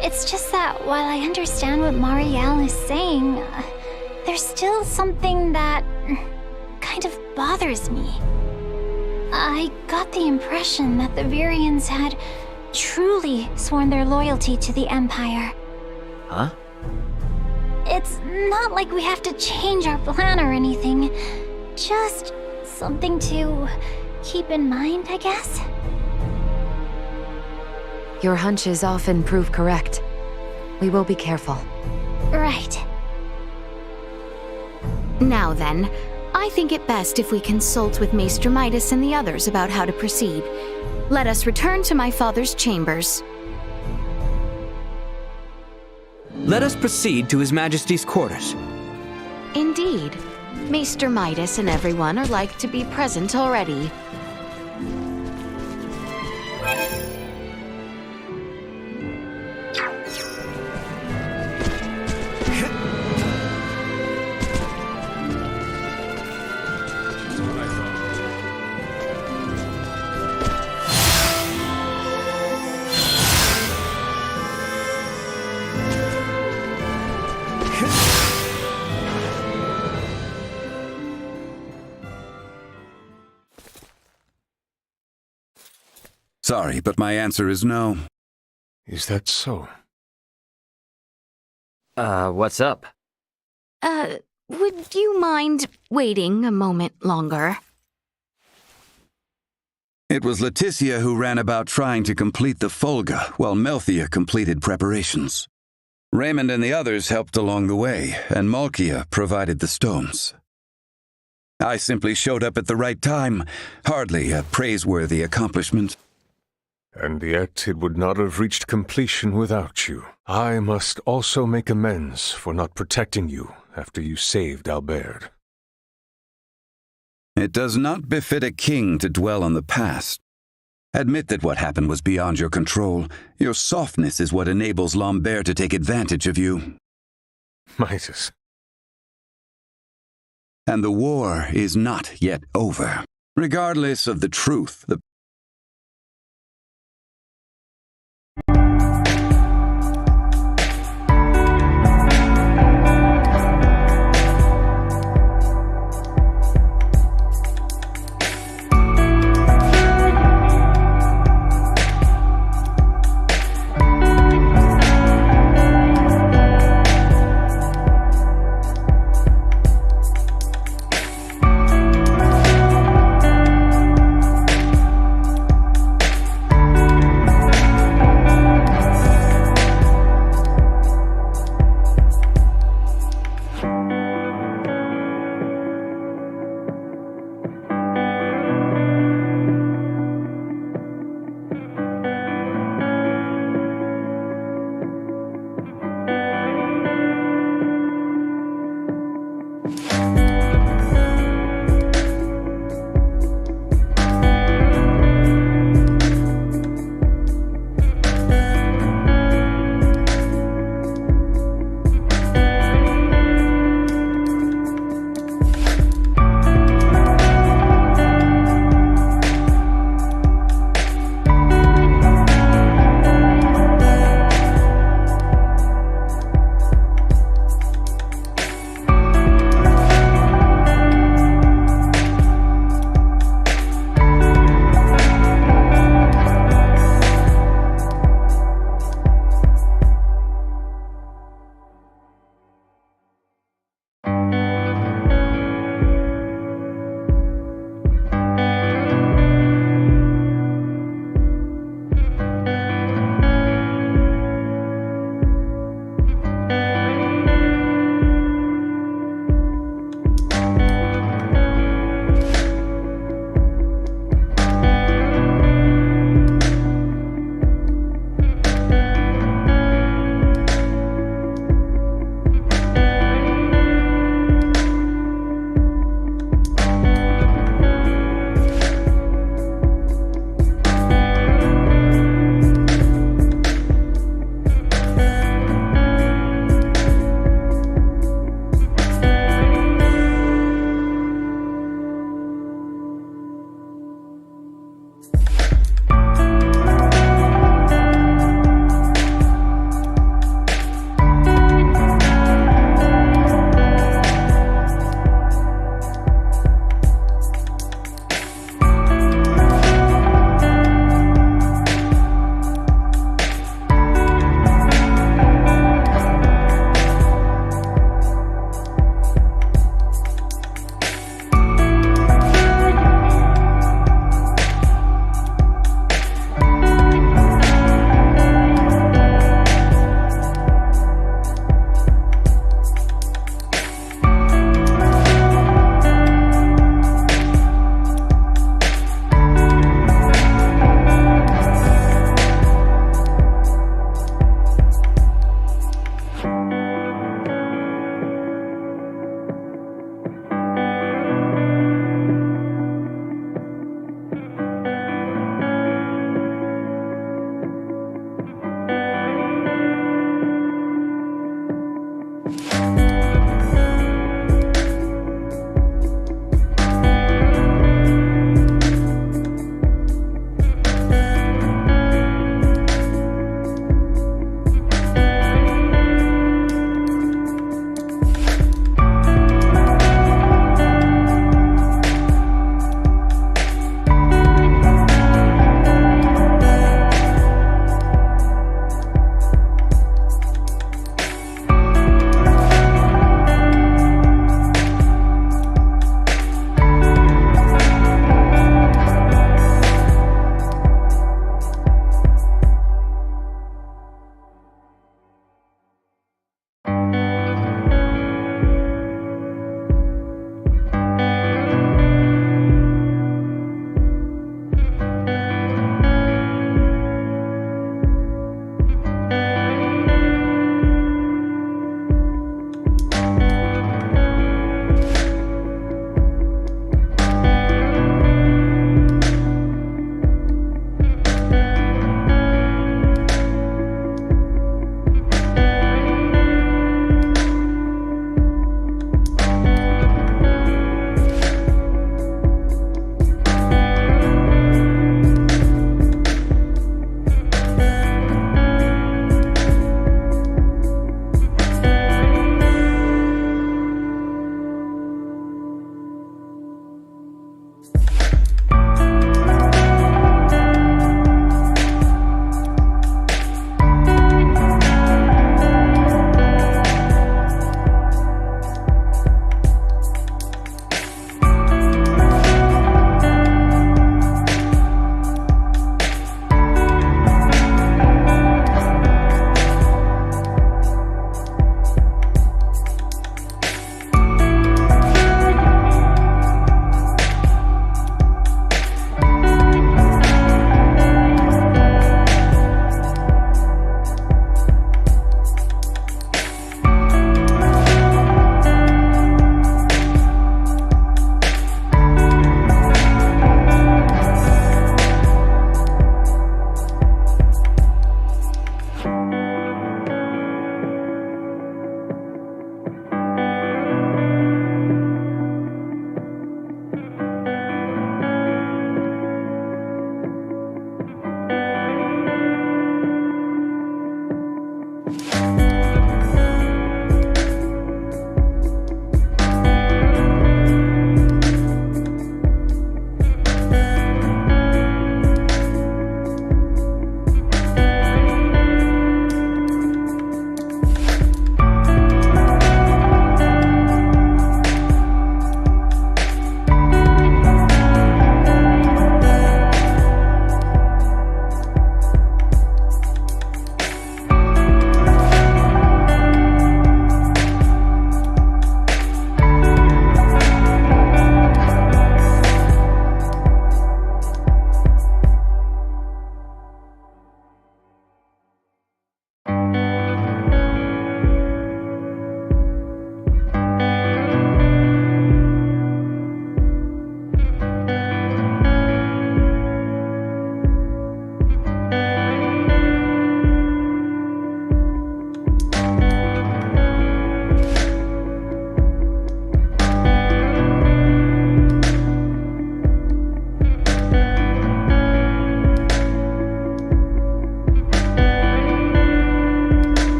it's just that while I understand what Marielle is saying, there's still something that kind of bothers me. I got the impression that the Virians had truly sworn their loyalty to the Empire. Huh? It's not like we have to change our plan or anything. Just something to keep in mind, I guess. Your hunches often prove correct. We will be careful. Right. Now then, I think it best if we consult with Maester Midas and the others about how to proceed. Let us return to my father's chambers. Let us proceed to His Majesty's quarters. Indeed. Maester Midas and everyone are like to be present already. Sorry, but my answer is no. Is that so? What's up? Would you mind waiting a moment longer? It was Leticia who ran about trying to complete the Folga, while Melthia completed preparations. Raymond and the others helped along the way, and Malkia provided the stones. I simply showed up at the right time, hardly a praiseworthy accomplishment. And yet it would not have reached completion without you. I must also make amends for not protecting you after you saved Albert. It does not befit a king to dwell on the past. Admit that what happened was beyond your control. Your softness is what enables Lambert to take advantage of you. Midas. And the war is not yet over. Regardless of the truth, the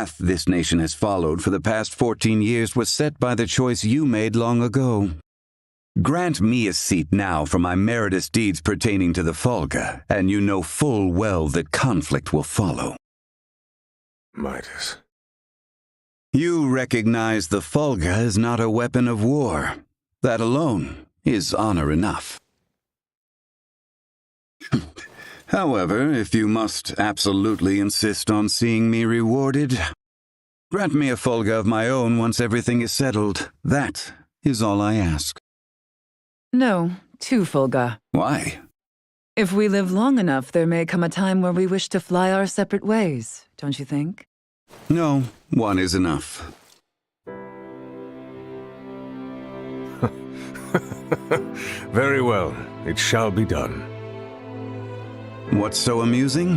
path this nation has followed for the past 14 years was set by the choice you made long ago. Grant me a seat now for my meritorious deeds pertaining to the Folga, and you know full well that conflict will follow. Midas. You recognize the Folga is not a weapon of war. That alone is honor enough. However, if you must absolutely insist on seeing me rewarded, grant me a Folga of my own once everything is settled. That is all I ask. No, 2 Folga. Why? If we live long enough, there may come a time where we wish to fly our separate ways, don't you think? No, 1 is enough. Very well, it shall be done. What's so amusing?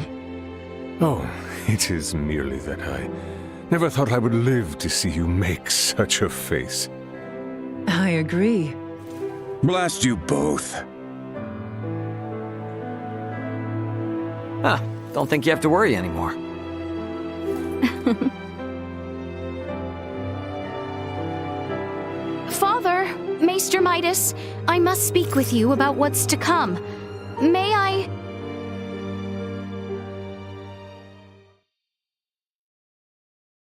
Oh, it is merely that I never thought I would live to see you make such a face. I agree. Blast you both. Don't think you have to worry anymore. Father, Maester Midas, I must speak with you about what's to come. May I...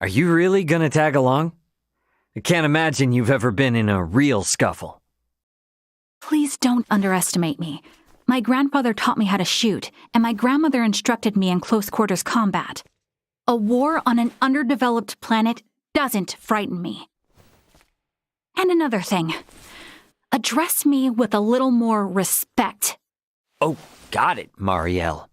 Are you really gonna tag along? I can't imagine you've ever been in a real scuffle. Please don't underestimate me. My grandfather taught me how to shoot, and my grandmother instructed me in close quarters combat. A war on an underdeveloped planet doesn't frighten me. And another thing. Address me with a little more respect. Oh, got it, Marielle.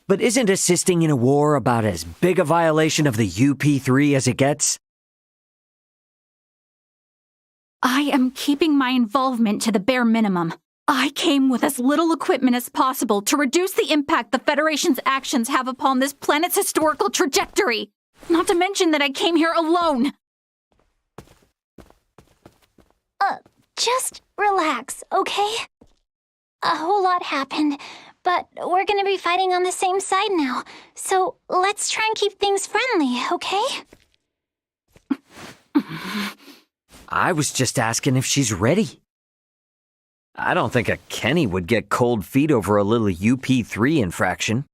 But isn't assisting in a war about as big a violation of the UP3 as it gets? I am keeping my involvement to the bare minimum. I came with as little equipment as possible to reduce the impact the Federation's actions have upon this planet's historical trajectory. Not to mention that I came here alone. Just relax, okay? A whole lot happened, but we're gonna be fighting on the same side now. So let's try and keep things friendly, okay? I was just asking if she's ready. I don't think a Kenny would get cold feet over a little UP3 infraction.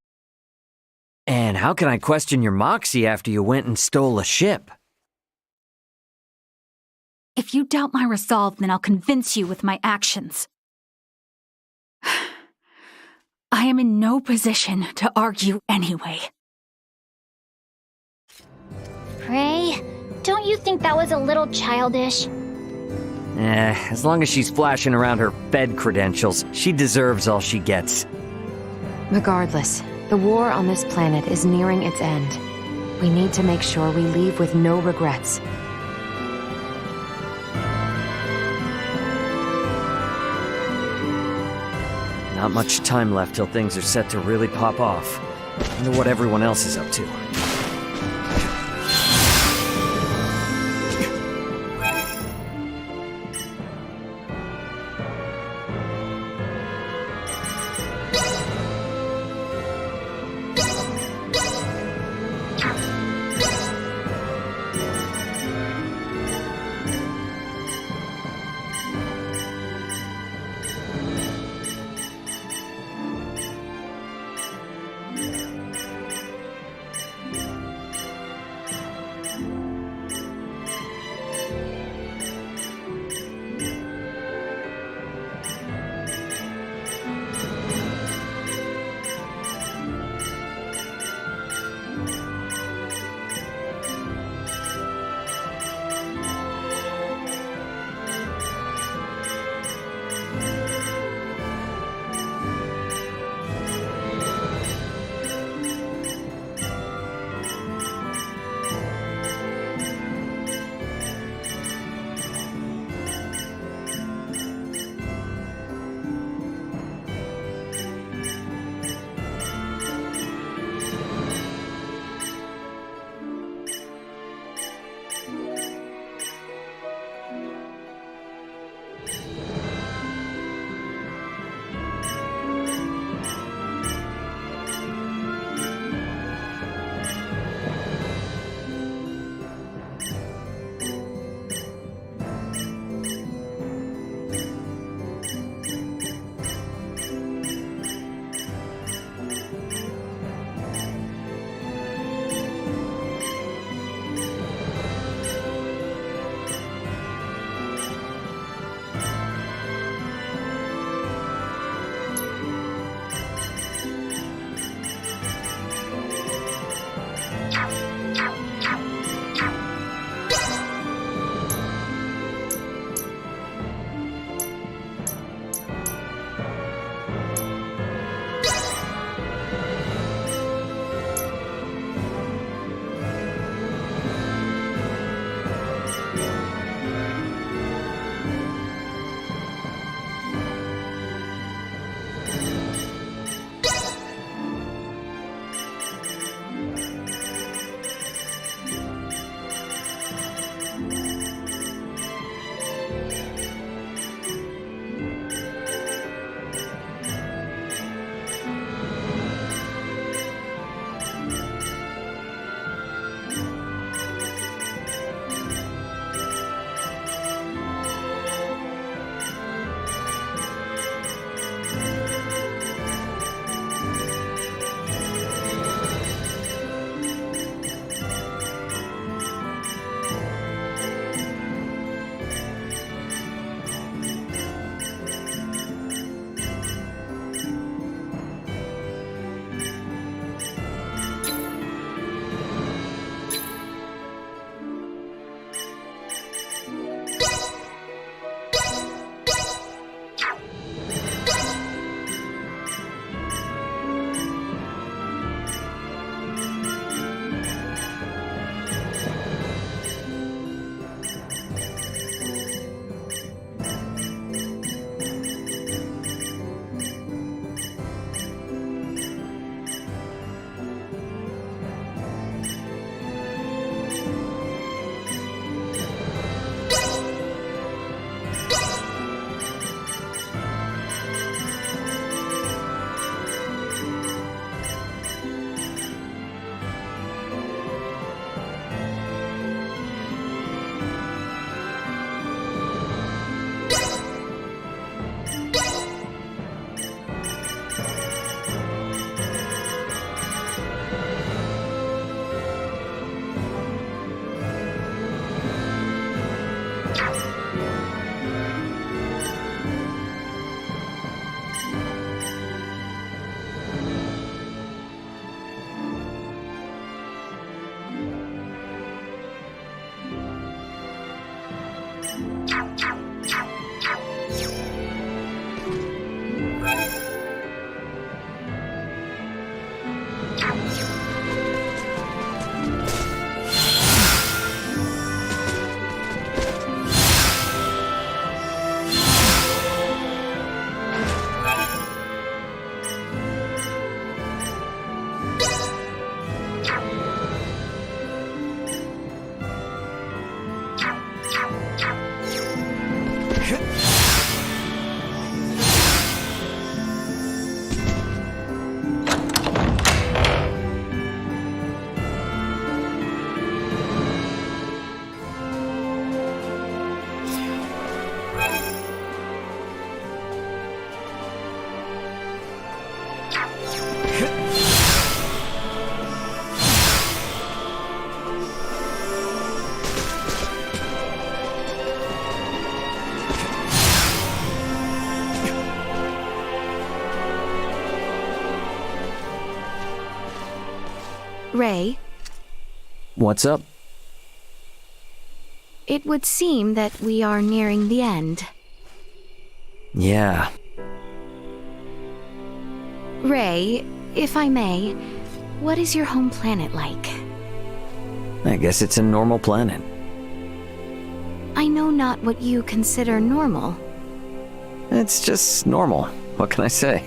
And how can I question your moxie after you went and stole a ship? If you doubt my resolve, then I'll convince you with my actions. I am in no position to argue anyway. Prey, don't you think that was a little childish? As long as she's flashing around her Fed credentials, she deserves all she gets. Regardless, the war on this planet is nearing its end. We need to make sure we leave with no regrets. Not much time left till things are set to really pop off. Wonder what everyone else is up to. Ray, What's up? it would seem that we are nearing the end. Yeah. Ray, if I may, what is your home planet like? I guess it's a normal planet. I know not what you consider normal. It's just normal. What can I say?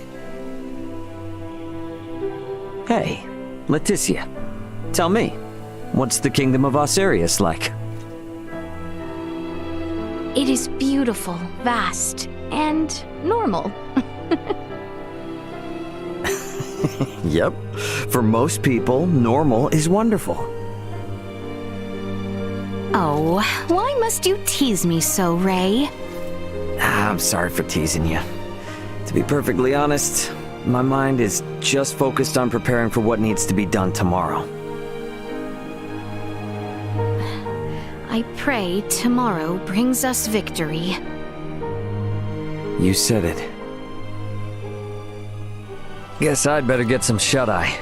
Hey, Leticia. Tell me, what's the kingdom of Osirius like? It is beautiful, vast, and normal. Yep. For most people, normal is wonderful. Oh, why must you tease me so, Ray? I'm sorry for teasing you. To be perfectly honest, my mind is just focused on preparing for what needs to be done tomorrow. I pray tomorrow brings us victory. You said it. Guess I'd better get some shut-eye.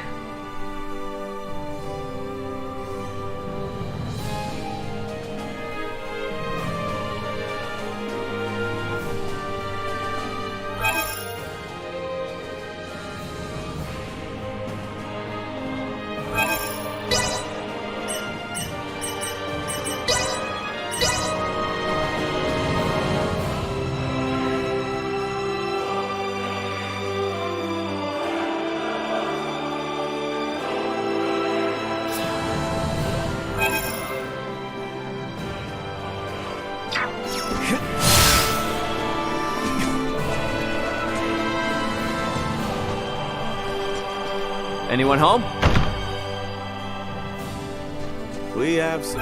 Anyone home? We have some...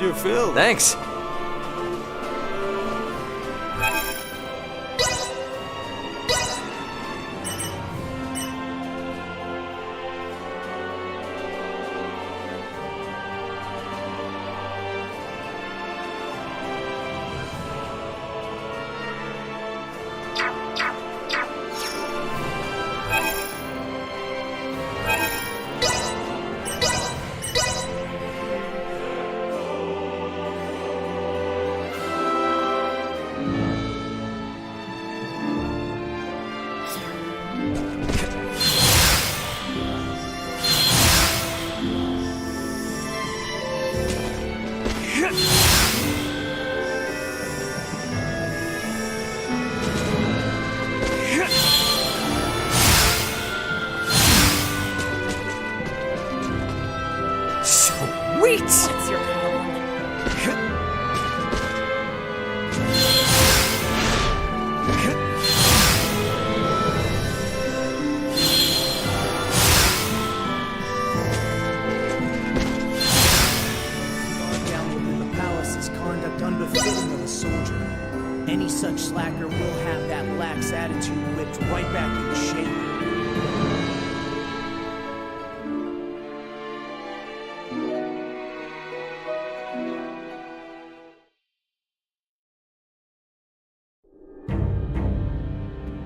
Your fill. Thanks. Wait! What's your problem? Down within the palace is conduct unbefitting of a soldier. Any such slacker will have that lax attitude whipped right back into shape.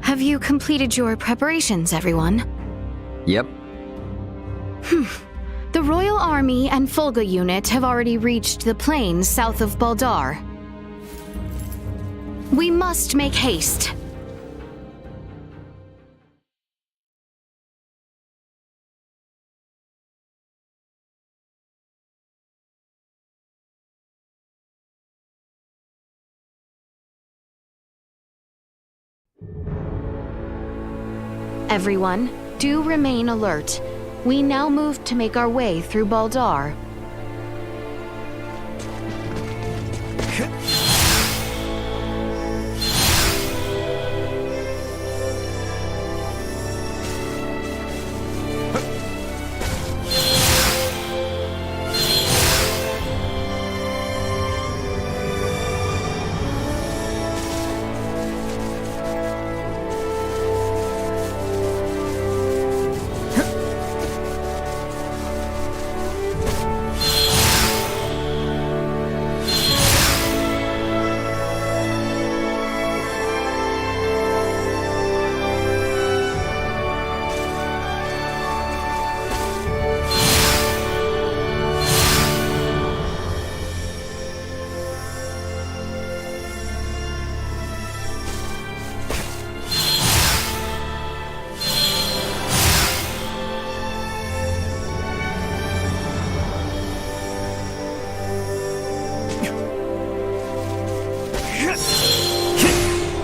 Have you completed your preparations, everyone? Yep. The Royal Army and Fulga unit have already reached the plains south of Baldar. We must make haste. Everyone, do remain alert. We now move to make our way through Baldar.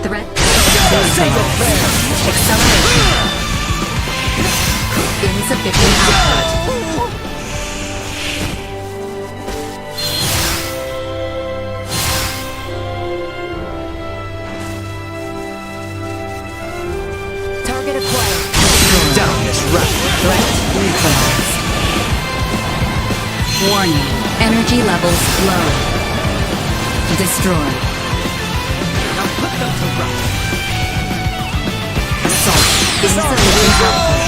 Threat neutralized. Acceleration. Insufficient output. Target acquired. Down this route. Threat neutralized. Warning. Energy levels low. Destroy. Assault. Insufficient output.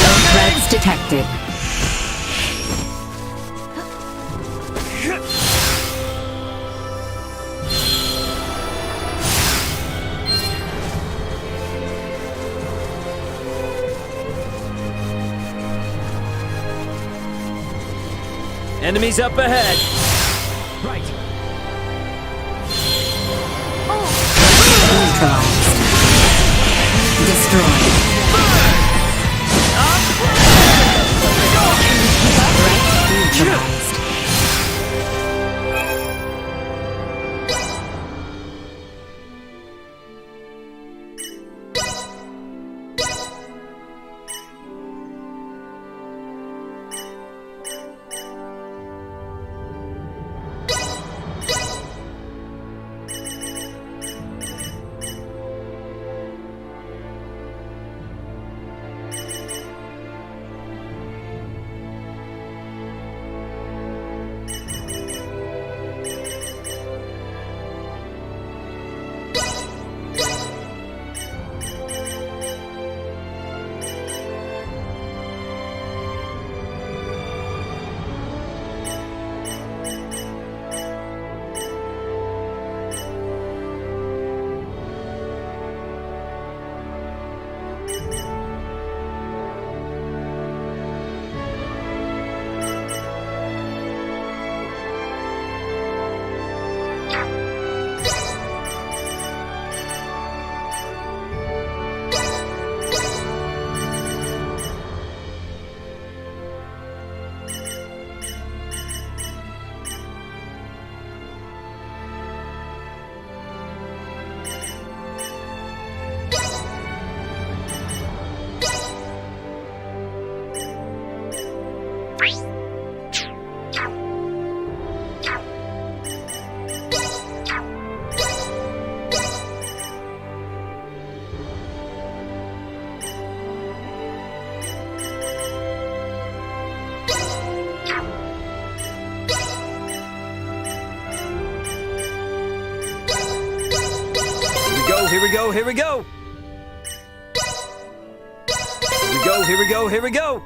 No threats detected. Enemies up ahead. Right. Neutralized. Destroy. Threat neutralized. go, here we go! Here we go, here we go, here we go!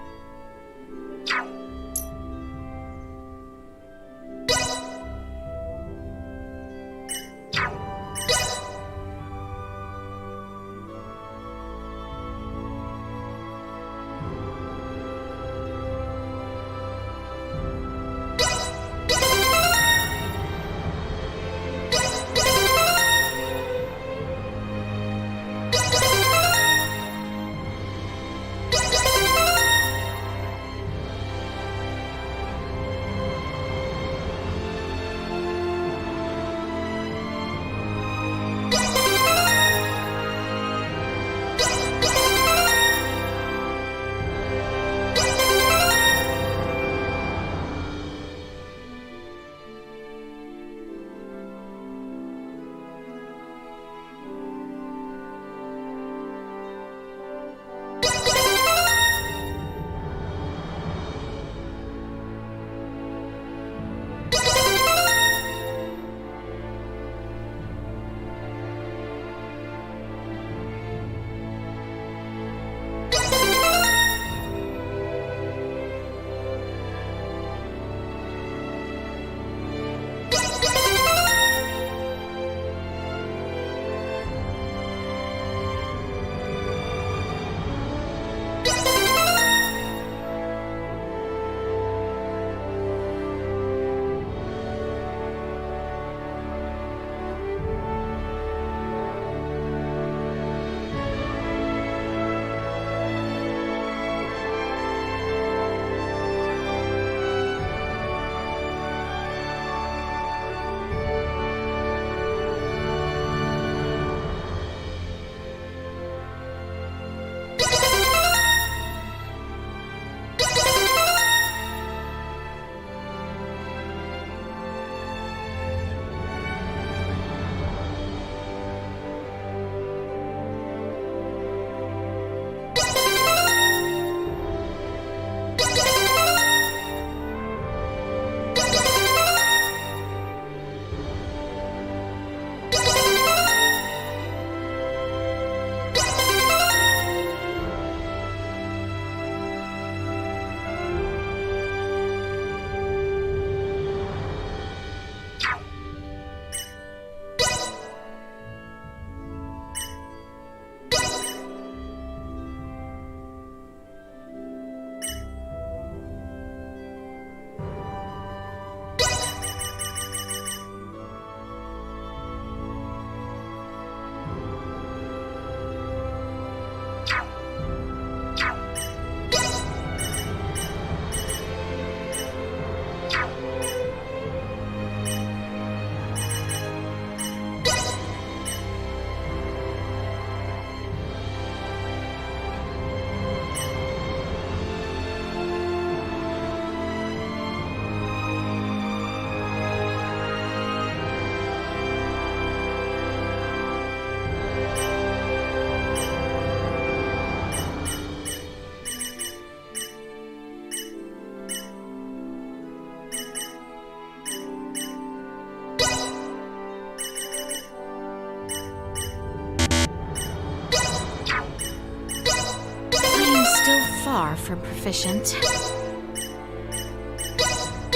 Far from proficient.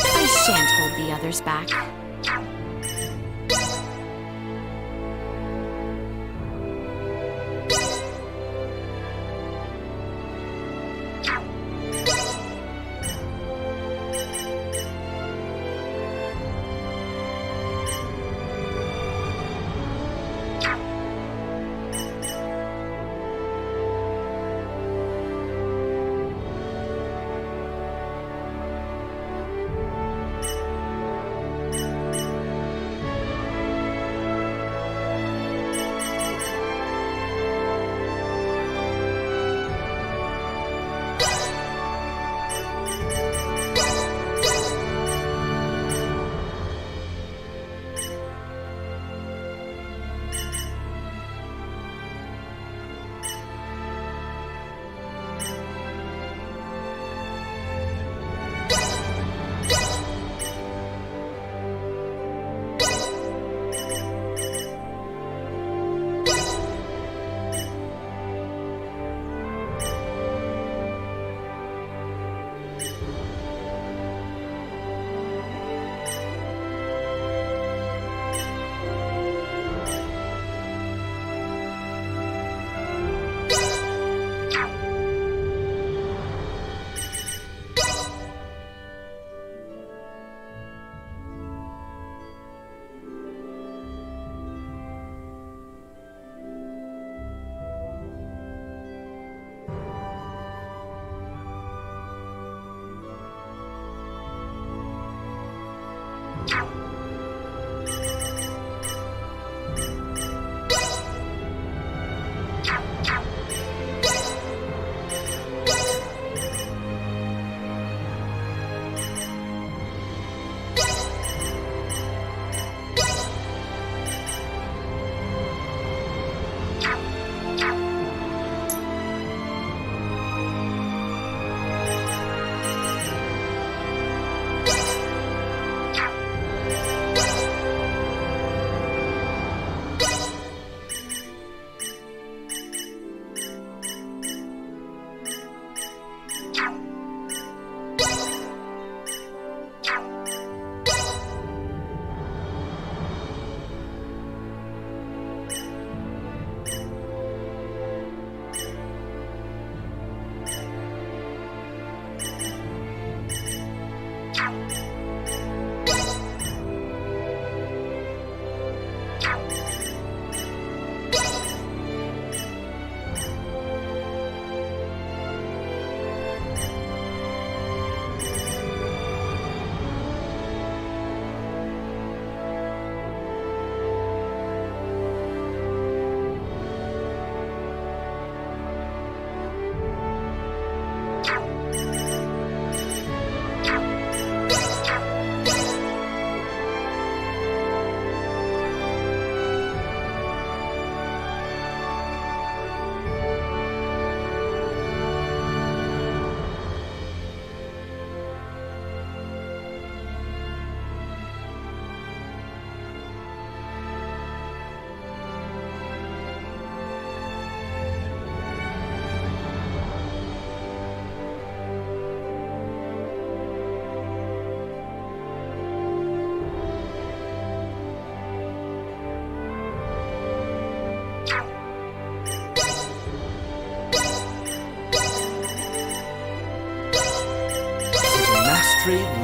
I shan't hold the others back.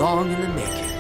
Long in the making.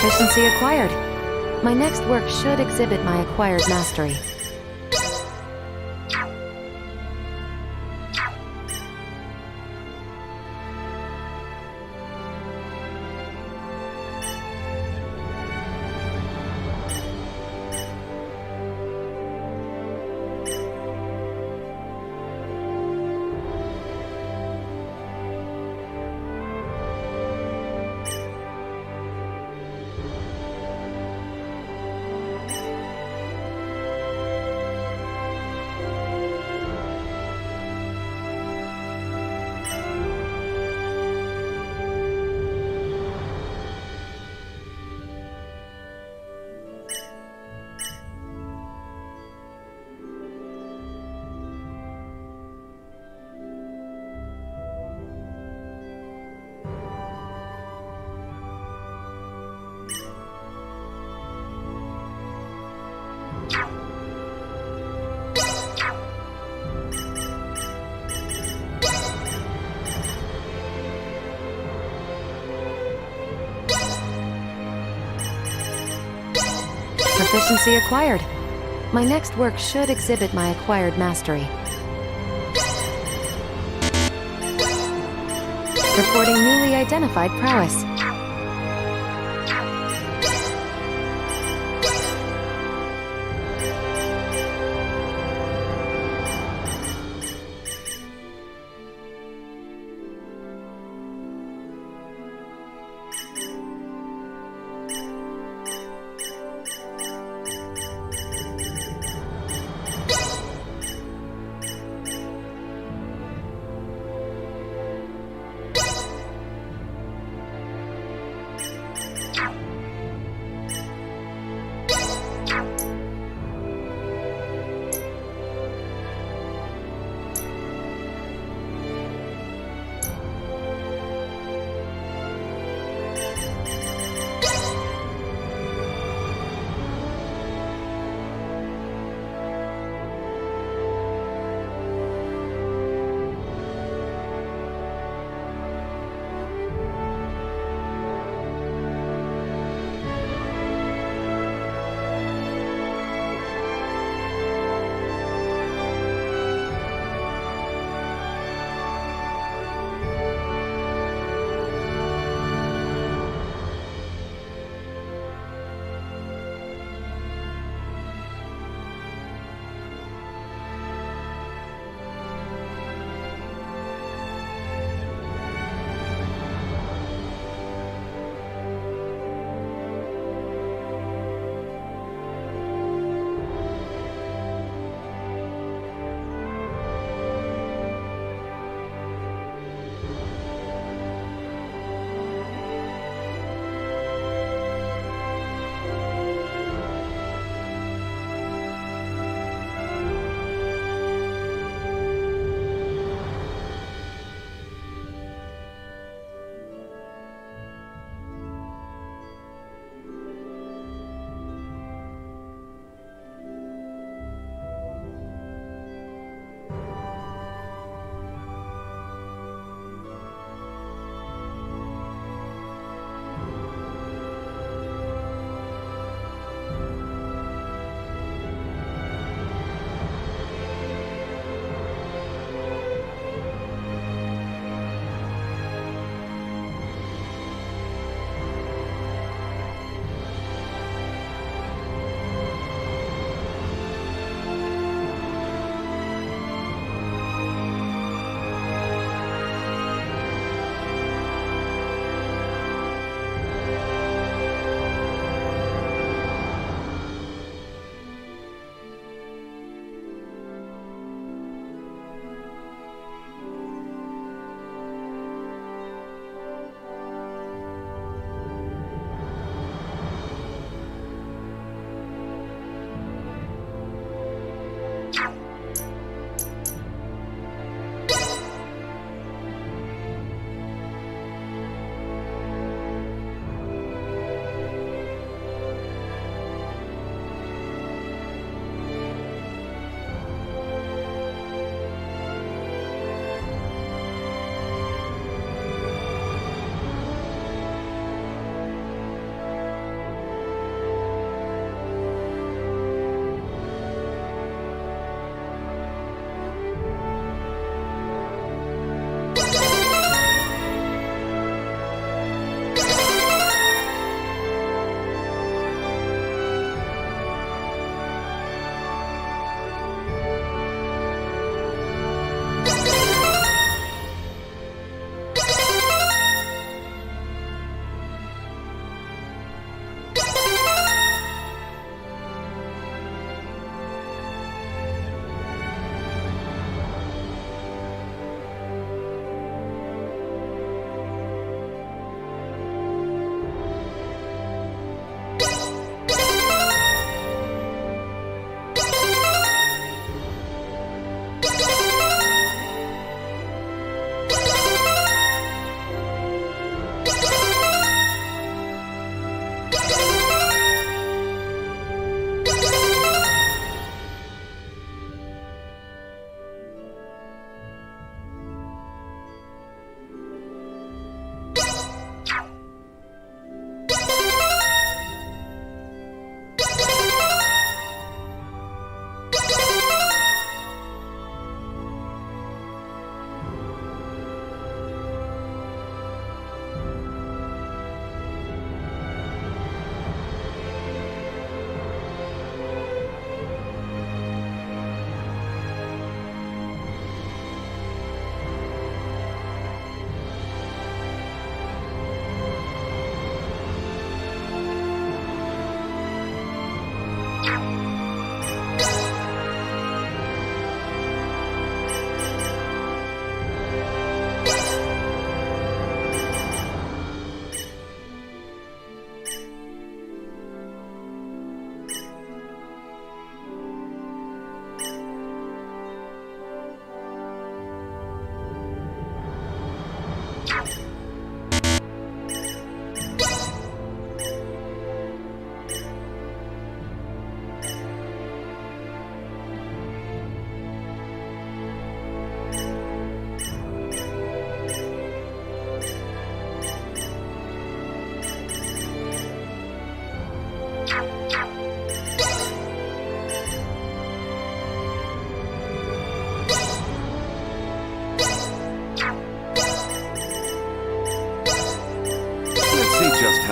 Proficiency acquired. My next work should exhibit my acquired mastery. Proficiency acquired. My next work should exhibit my acquired mastery. reporting newly identified prowess.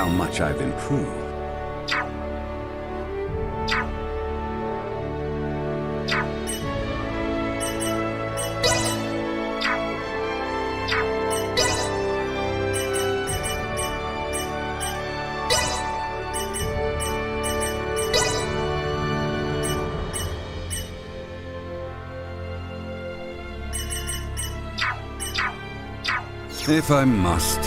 how much I've improved. If I must.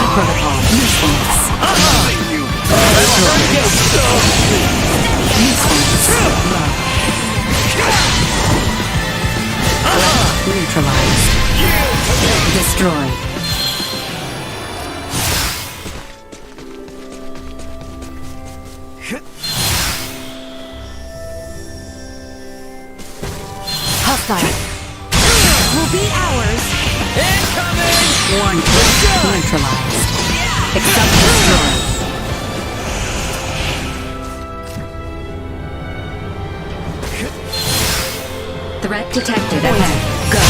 Protocol. Usefulness. Neutralized. Destroyed. Hostile. Will be ours. One. Neutralized. Except destroyed. Threat detected ahead. Go.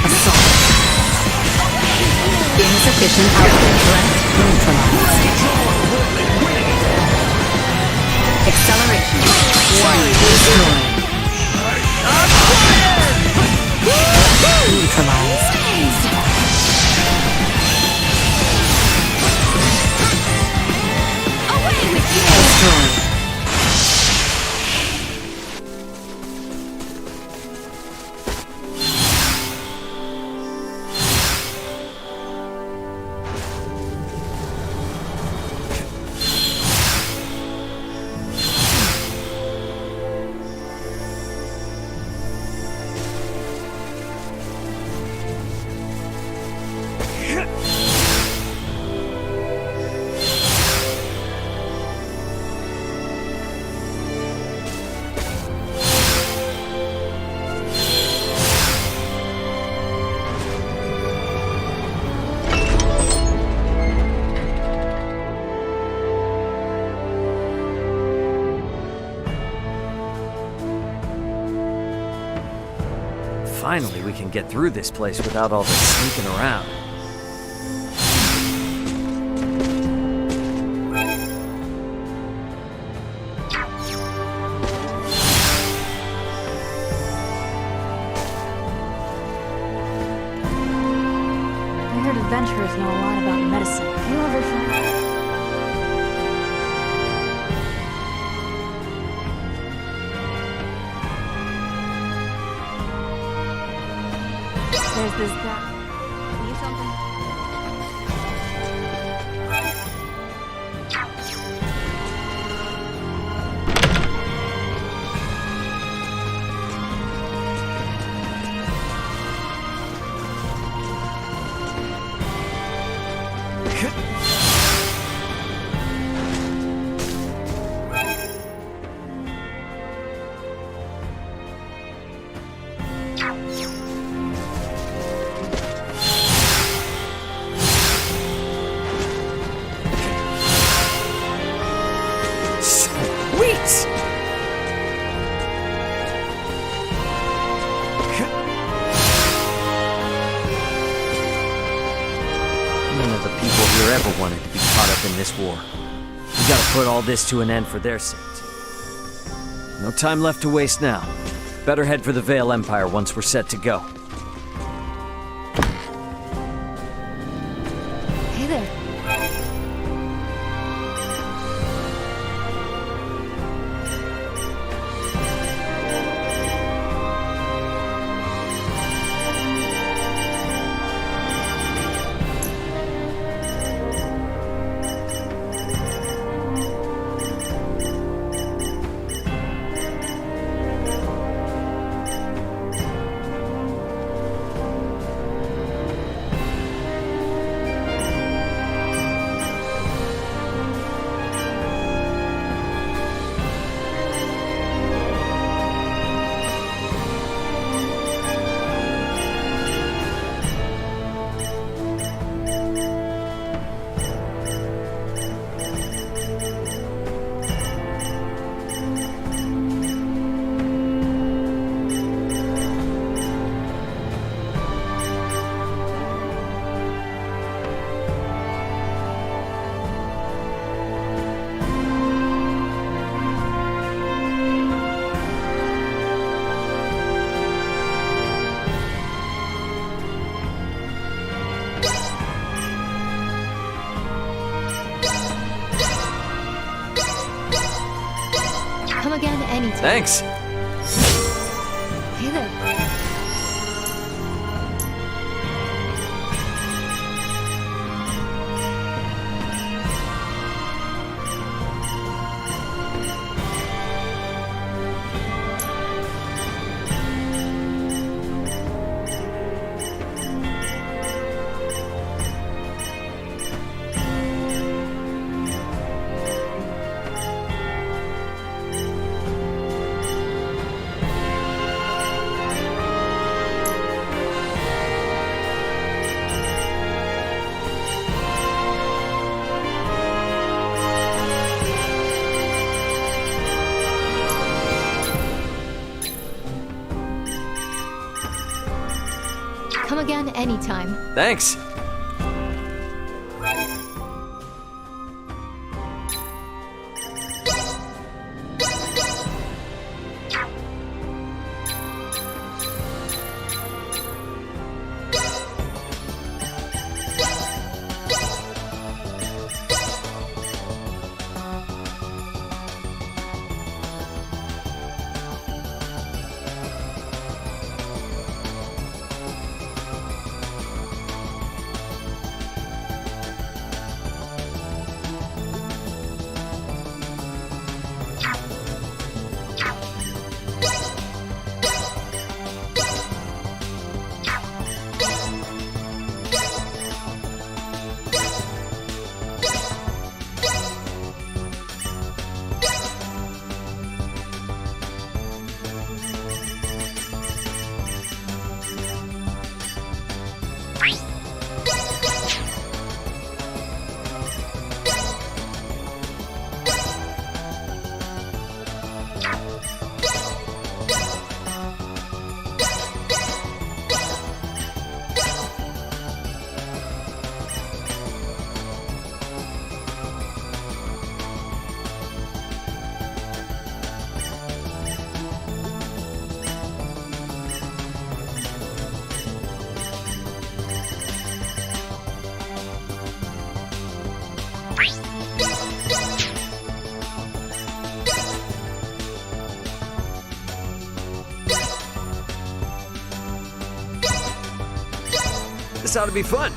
Assault. Insufficient output. Threat neutralized. Acceleration. One. Destroyed. Neutralized. Away with you! Destroyed. Finally, we can get through this place without all this sneaking around. I heard adventurers know a lot about medicine. You ever find... There's this guy. Need something? None of the people here ever wanted to be caught up in this war. We gotta put all this to an end for their sake. No time left to waste now. Better head for the Vale Empire once we're set to go. Hey there. again anytime. Thanks. Hey there. Come again anytime. Thanks. This ought to be fun.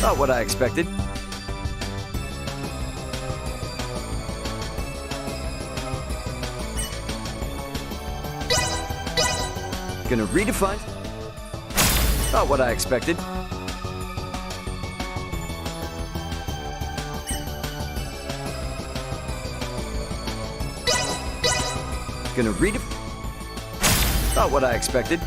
Not what I expected. Gonna redefine. Not what I expected. Gonna redefine. Not what I expected.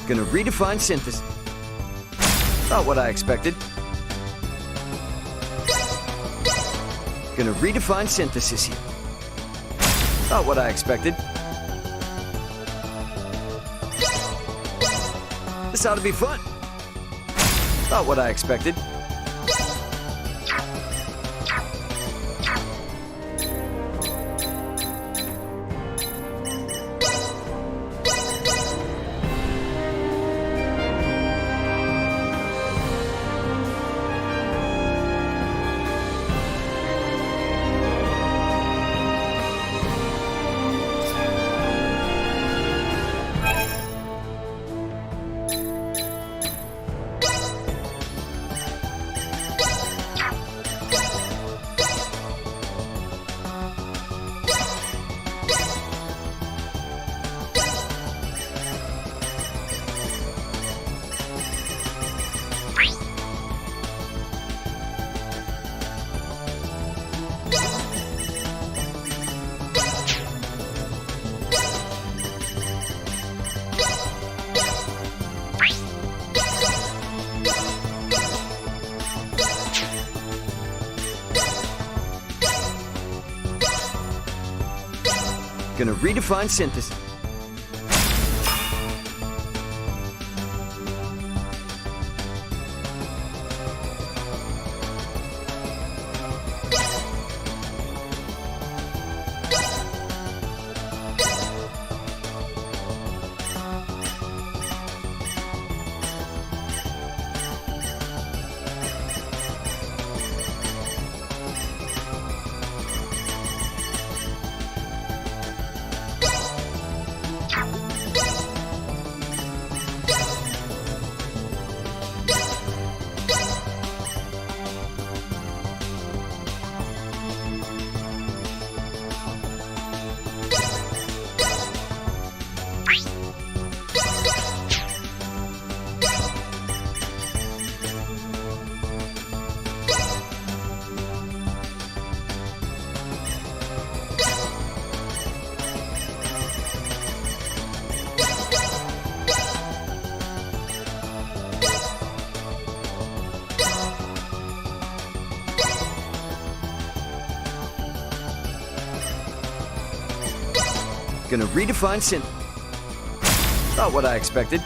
Gonna redefine synthesis. Not what I expected. Gonna redefine synthesis here. Not what I expected. This ought to be fun. Not what I expected. Gonna redefine synthesis. Gonna redefine sin. Not what I expected.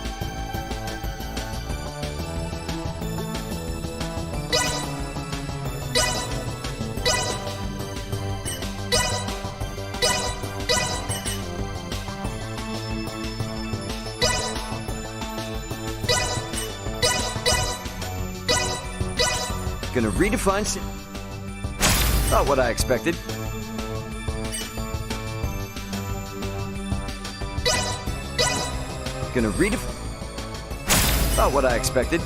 Gonna redefine sin. Not what I expected. Gonna redefine. Not what I expected.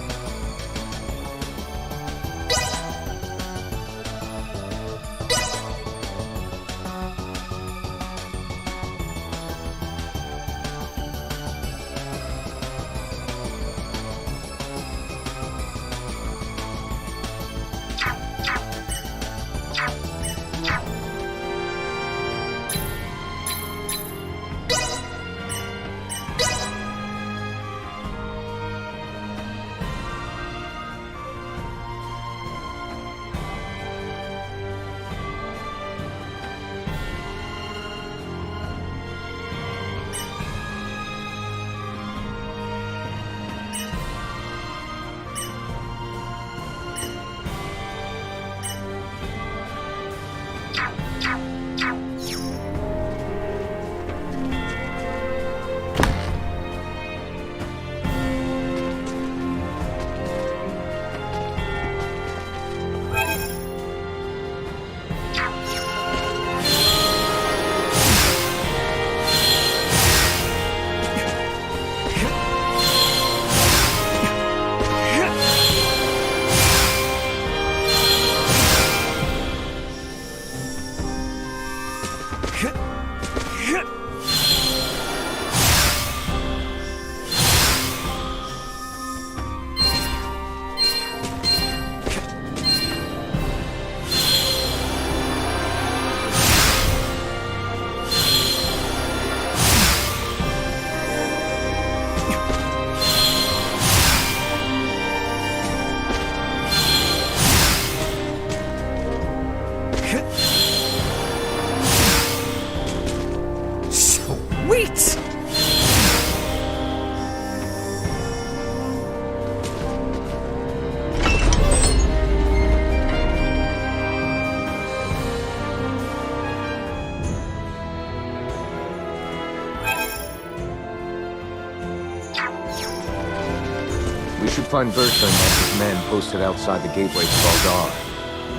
Find Bertrand and his men posted outside the gateway to Valdar.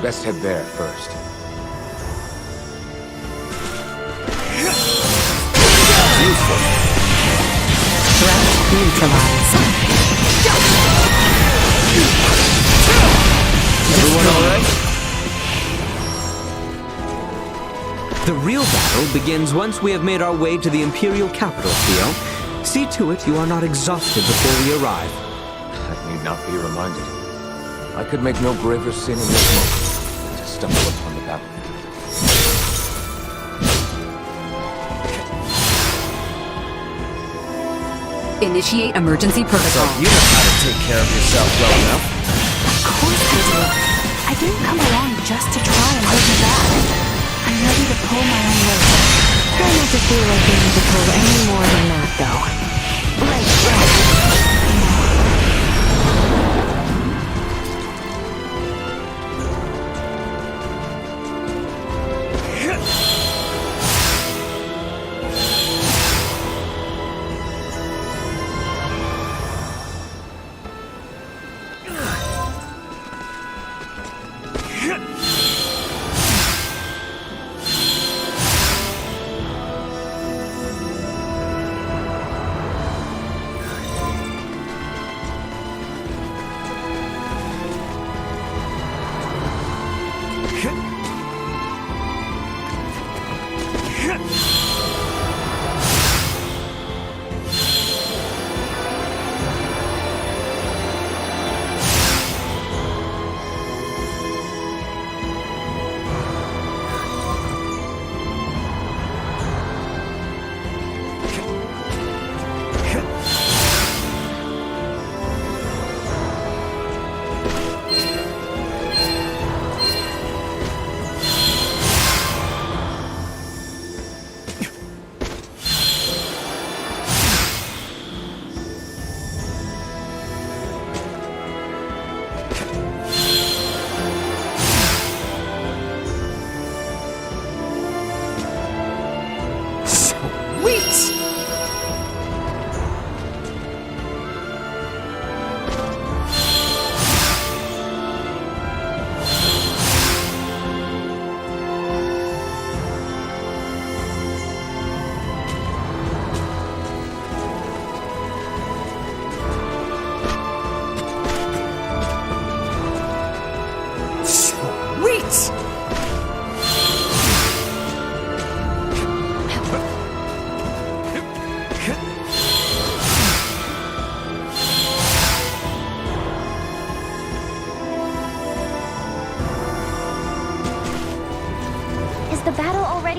Best head there first. Threat neutralized. Everyone all right? The real battle begins once we have made our way to the Imperial capital, Theo. See to it you are not exhausted before we arrive. I need not be reminded. I could make no graver sin in this moment than to stumble upon the battlefield. Initiate emergency protocol. So you know how to take care of yourself well enough. Of course I do. I didn't come along just to try and hold you back. I'm ready to pull my own weight. Try not to feel like they need to pull any more than that, though. Right.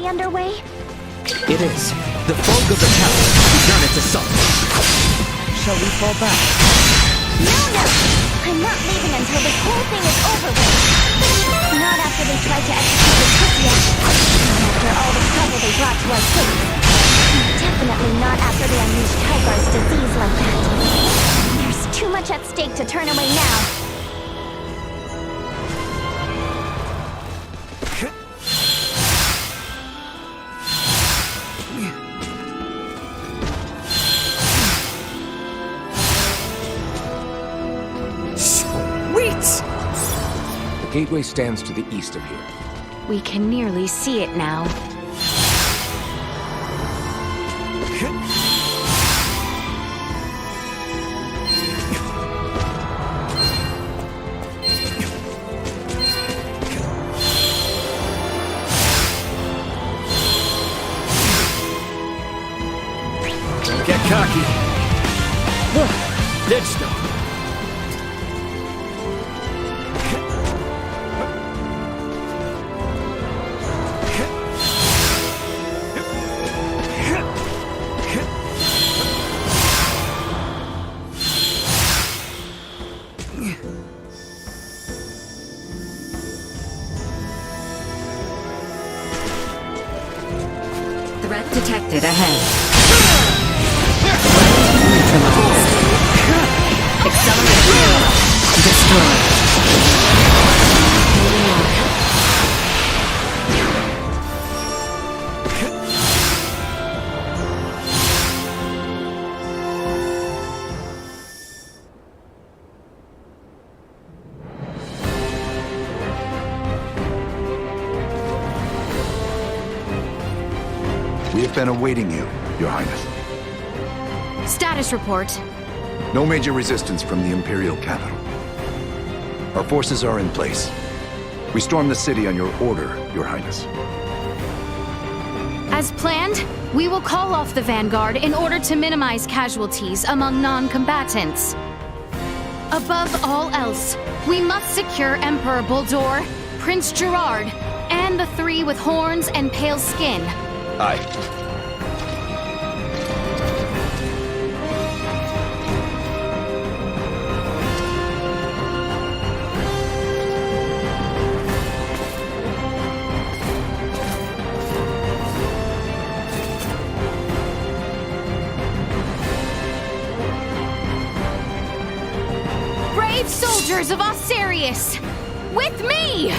really underway? It is. The fog of the tower has begun its assault. Shall we fall back? No! I'm not leaving until this whole thing is over with. Not after they tried to execute Leticia. Not after all the trouble they brought to our city. Definitely not after they unleashed Tygar's disease like that. There's too much at stake to turn away now. The gateway stands to the east of here. We can nearly see it now. Don't get cocky. Dead stone. Threat detected ahead. Acceleration. Destroy. We have been awaiting you, Your Highness. Status report. No major resistance from the Imperial capital. Our forces are in place. We stormed the city on your order, Your Highness. As planned, we will call off the Vanguard in order to minimize casualties among non-combatants. Above all else, we must secure Emperor Boldor, Prince Gerard, and the three with horns and pale skin. Aye. Brave soldiers of Osirius! With me!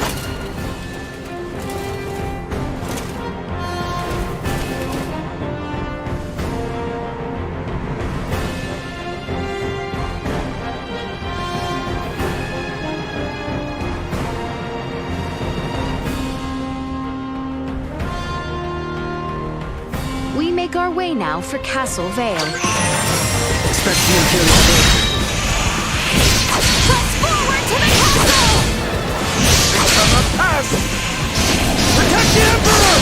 We make our way now for Castle Vale. Expect the Imperial Gate. Press forward to the castle! From the past! Protect the Emperor!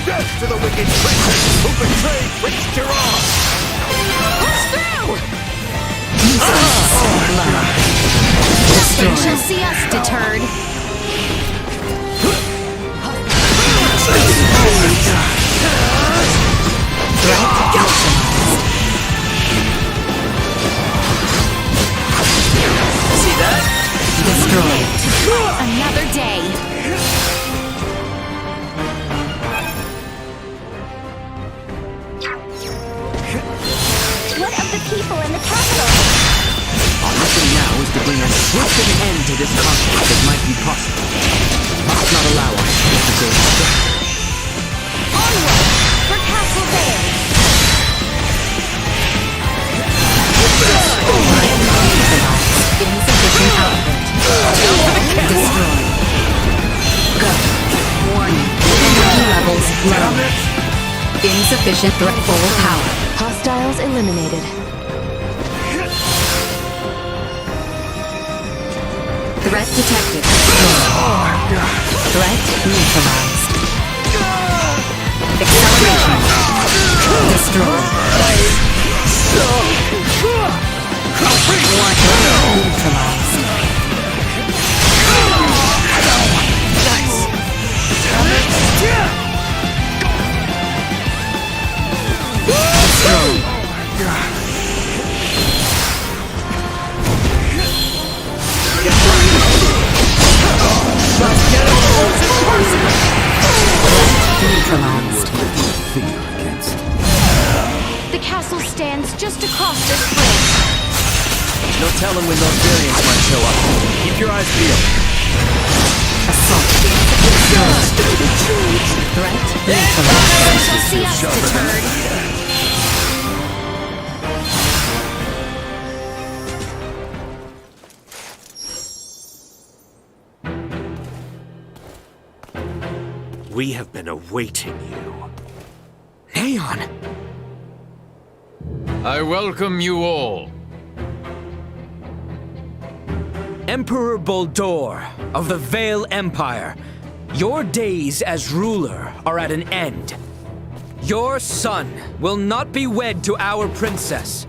Death to the wicked princes who betrayed Prince Gerard! Push through! Destroy. Nothing shall see us deterred. See that? Destroy. Another day. What of the people in the capital? Our mission now is to bring as swift an end to this conflict as might be possible. Must not allow us to go distracted. Onward for Castle Vale. Insufficient output. Destroy. Go. Warning. Energy levels low. Insufficient threat. Full power. Hostiles eliminated. Threat detected. Threat neutralized. Acceleration. Destroy. Neutralized. Neutralized. The castle stands just across this bridge. No telling when those variants might show up. Keep your eyes peeled. Assault. Threat neutralized. Shall see us deterred. We have been awaiting you. Neon! I welcome you all. Emperor Boldor of the Vale Empire, your days as ruler are at an end. Your son will not be wed to our princess.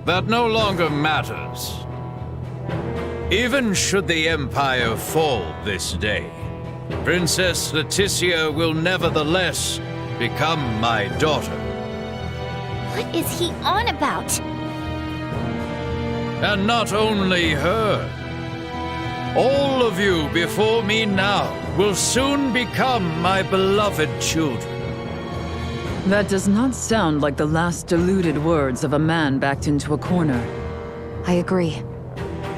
That no longer matters. Even should the Empire fall this day, Princess Leticia will nevertheless become my daughter. What is he on about? And not only her. All of you before me now will soon become my beloved children. That does not sound like the last deluded words of a man backed into a corner. I agree.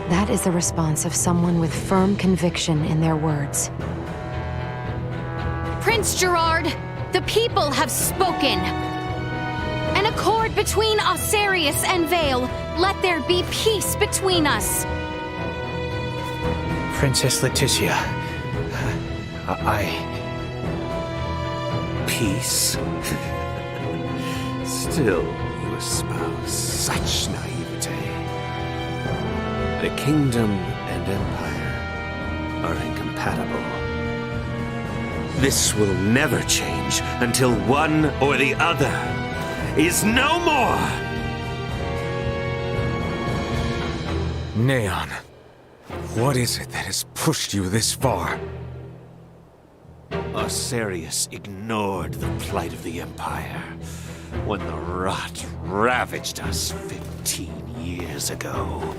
That is the response of someone with firm conviction in their words. Prince Gerard, the people have spoken. An accord between Osarius and Vale. Let there be peace between us. Princess Leticia, Peace? Still, you espouse such naivete. The kingdom and empire are incompatible. This will never change until one or the other is no more! Neon, what is it that has pushed you this far? Osarius ignored the plight of the Empire when the rot ravaged us 15 years ago.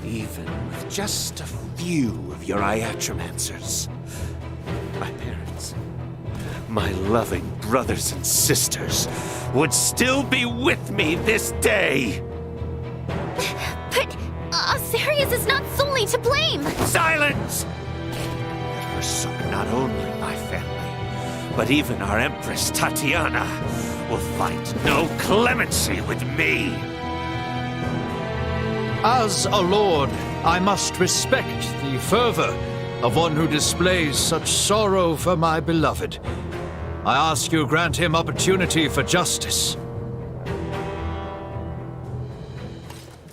Even with just a few of your iatromancers, my parents, my loving brothers and sisters would still be with me this day. But Osarius is not solely to blame. Silence! It forsook not only my family, but even our Empress Tatiana will find no clemency with me. As a lord, I must respect the fervor of one who displays such sorrow for my beloved. I ask you grant him opportunity for justice.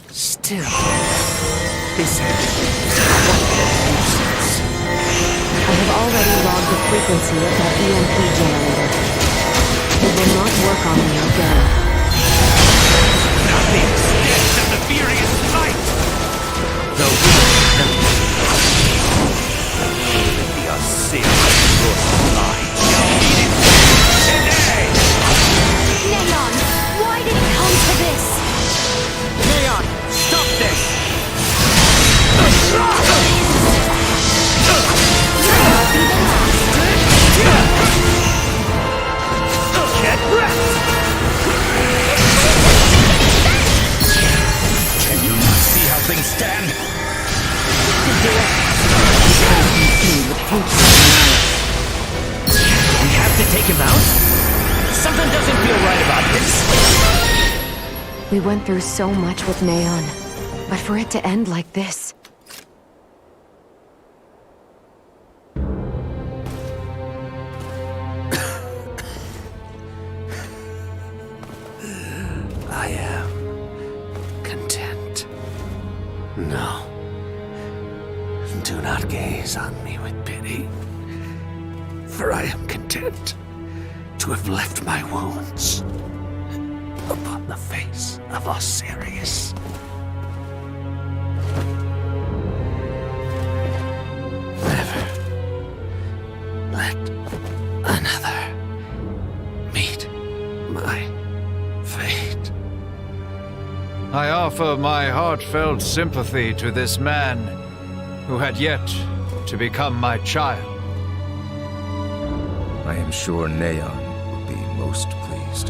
Still, this I have already logged the frequency of that EMP generator. It will not work on me again. Nothing stands in the furious light! Though the Osirius line shall be today! Neon, why did it come to this? Neon, stop this! Get wrecked! Can you not see how things stand? We have to take him out? Something doesn't feel right about this. We went through so much with Neon, but for it to end like this... I am content. No. Do not gaze on me with pity. For I am content to have left my wounds upon the face of Osirius. Never let another meet my fate. I offer my heartfelt sympathy to this man who had yet to become my child. I am sure Neon will be most pleased.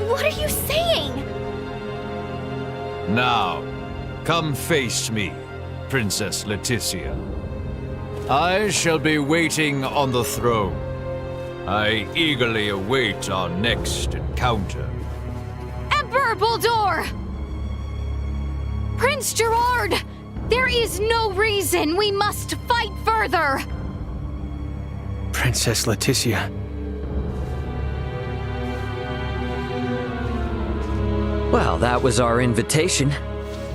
What are you saying? Now, come face me, Princess Leticia. I shall be waiting on the throne. I eagerly await our next encounter. Emperor Buldur! Prince Gerard! There is no reason we must fight further! Princess Leticia. Well, that was our invitation.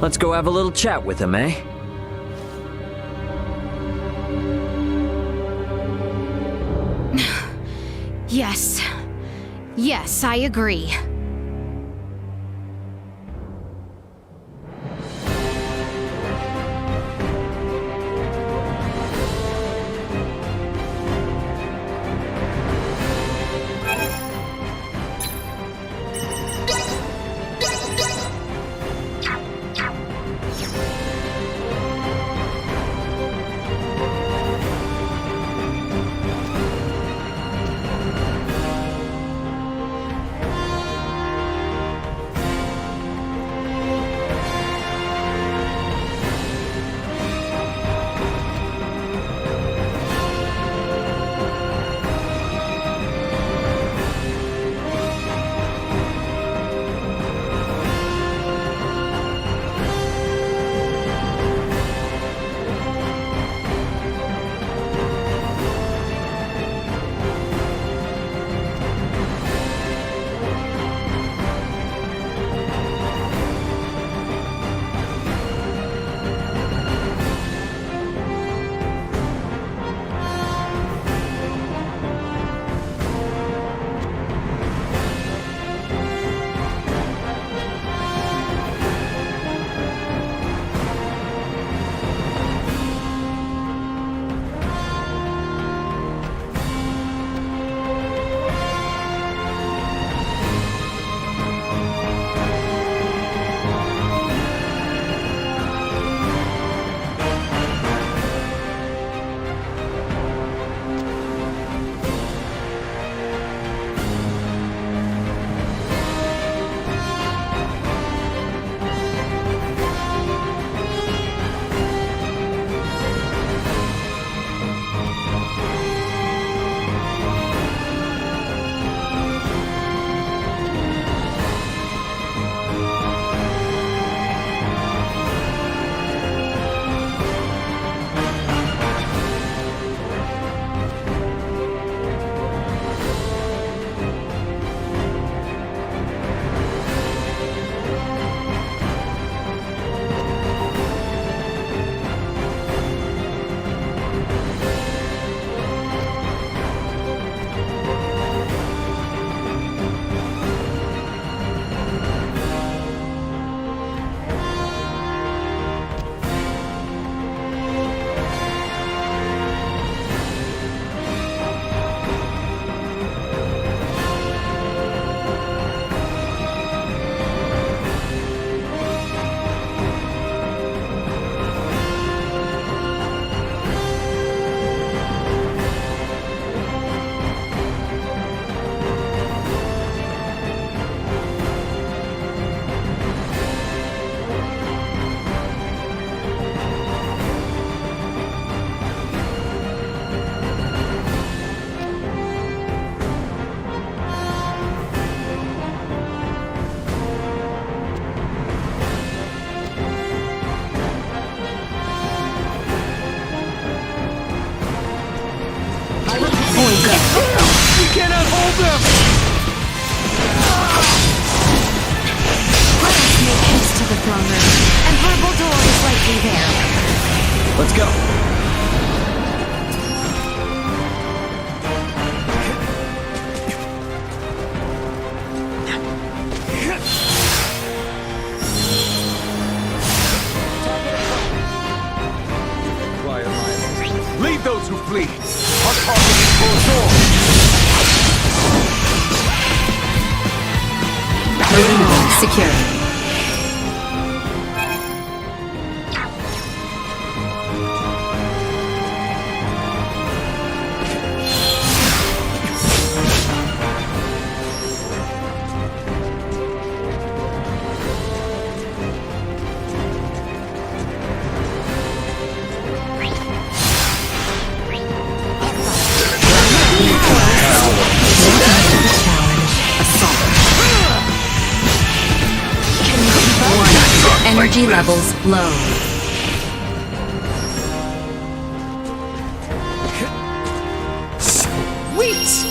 Let's go have a little chat with him, eh? Yes. Yes, I agree. Perimeter secure. Energy levels low. Sweet!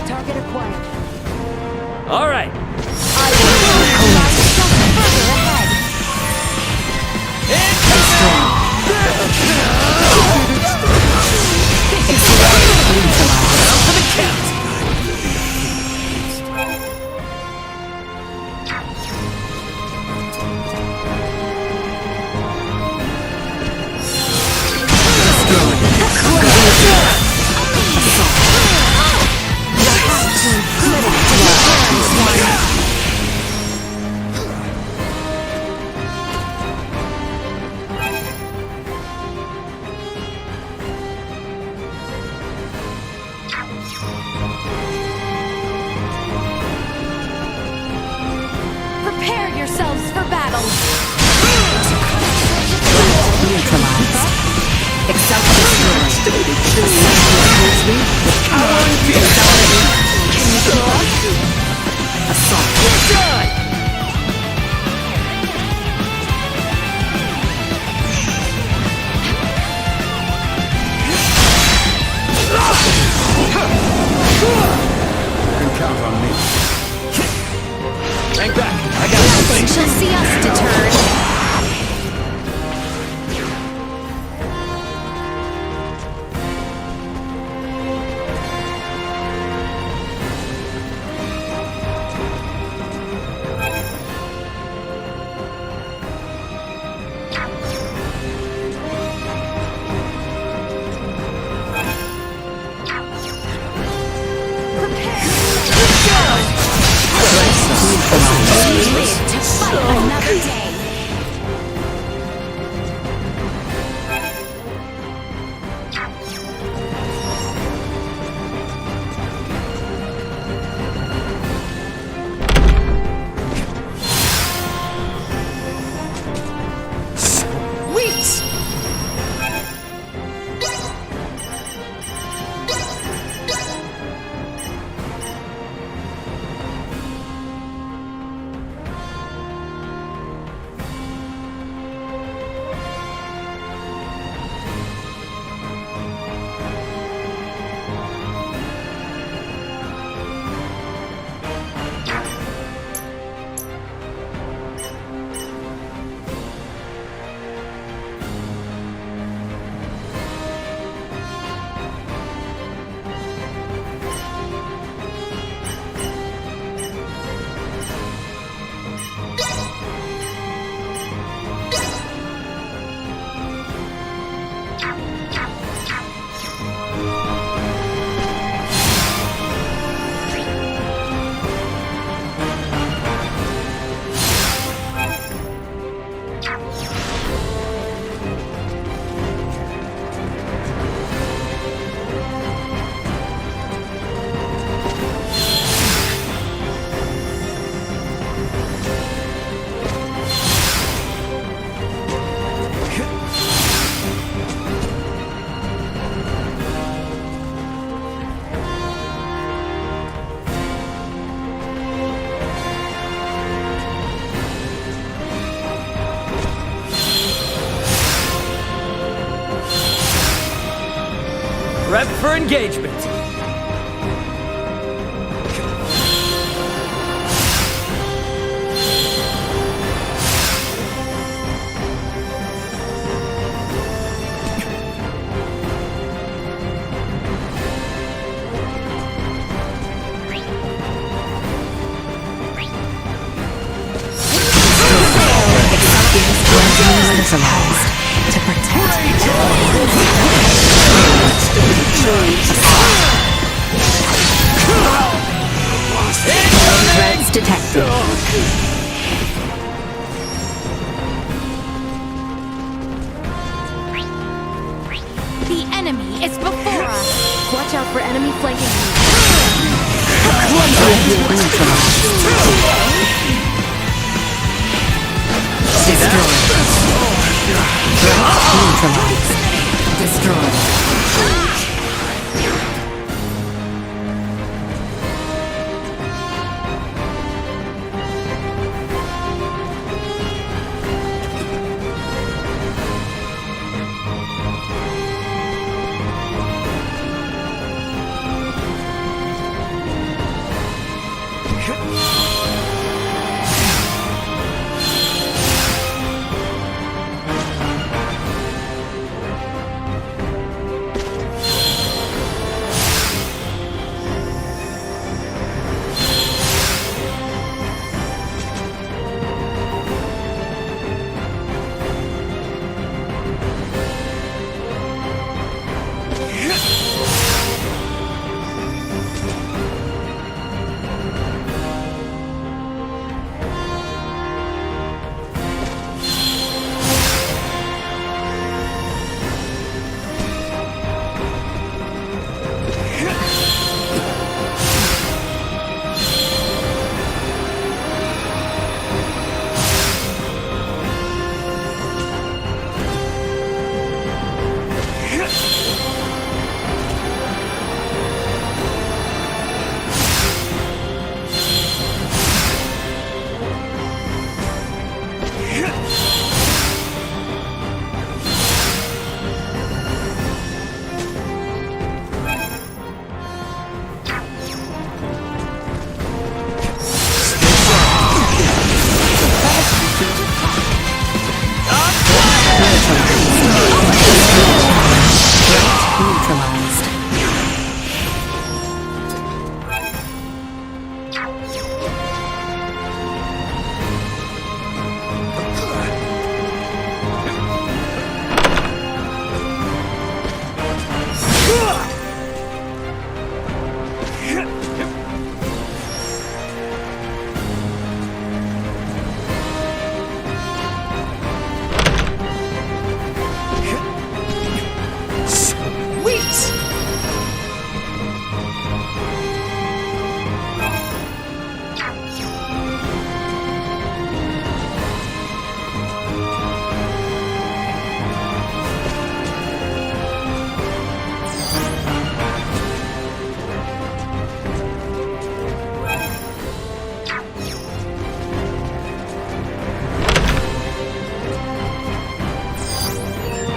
Target acquired. All right. I will further ahead. Prepare yourselves for battle. Neutralized. Excelsior destroyed. Assault. You can count on me. Hang back. I got Nothing shall see us deterred. To fight another day. Prep for engagement. Neutralized. To protect. Threats detected. The enemy is before us. Watch out for enemy flanking you. Neutralized. Destroyed.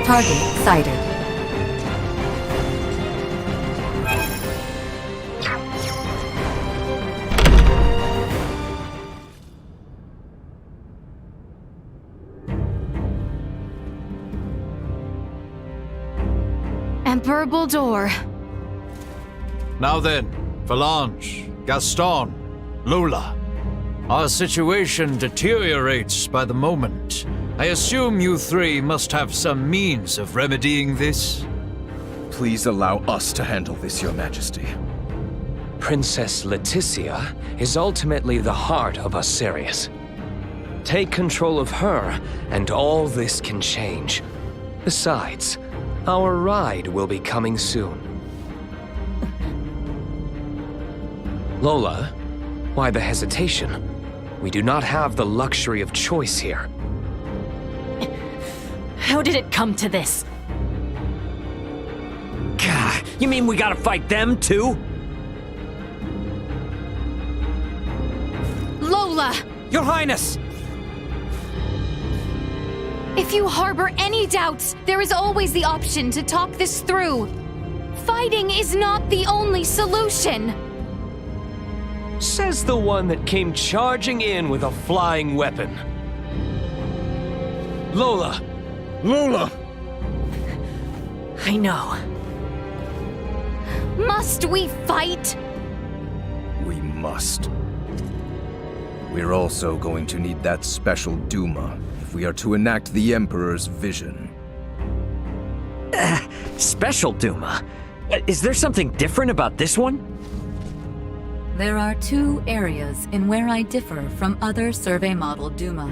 Target sighted. Emperor Buldur. Now then, Valange, Gaston, Lola. Our situation deteriorates by the moment. I assume you three must have some means of remedying this? Please allow us to handle this, Your Majesty. Princess Leticia is ultimately the heart of Osirius. Take control of her, and all this can change. Besides, our ride will be coming soon. Lola, why the hesitation? We do not have the luxury of choice here. How did it come to this? God, you mean we gotta fight them too? Lola! Your Highness! If you harbor any doubts, there is always the option to talk this through. Fighting is not the only solution. Says the one that came charging in with a flying weapon. Lola! Lola! I know. Must we fight? We must. We're also going to need that special Duma if we are to enact the Emperor's vision. Special Duma? Is there something different about this one? There are two areas in where I differ from other survey model Duma.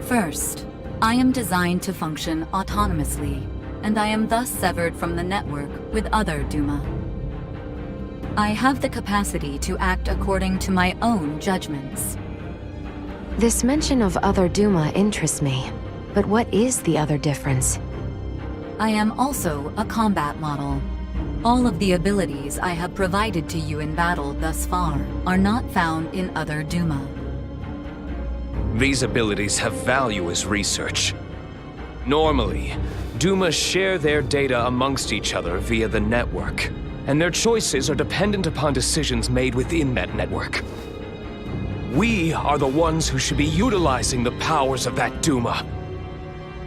First, I am designed to function autonomously, and I am thus severed from the network with other Duma. I have the capacity to act according to my own judgments. This mention of other Duma interests me, but what is the other difference? I am also a combat model. All of the abilities I have provided to you in battle thus far are not found in other Duma. These abilities have value as research. Normally, Duma share their data amongst each other via the network, and their choices are dependent upon decisions made within that network. We are the ones who should be utilizing the powers of that Duma.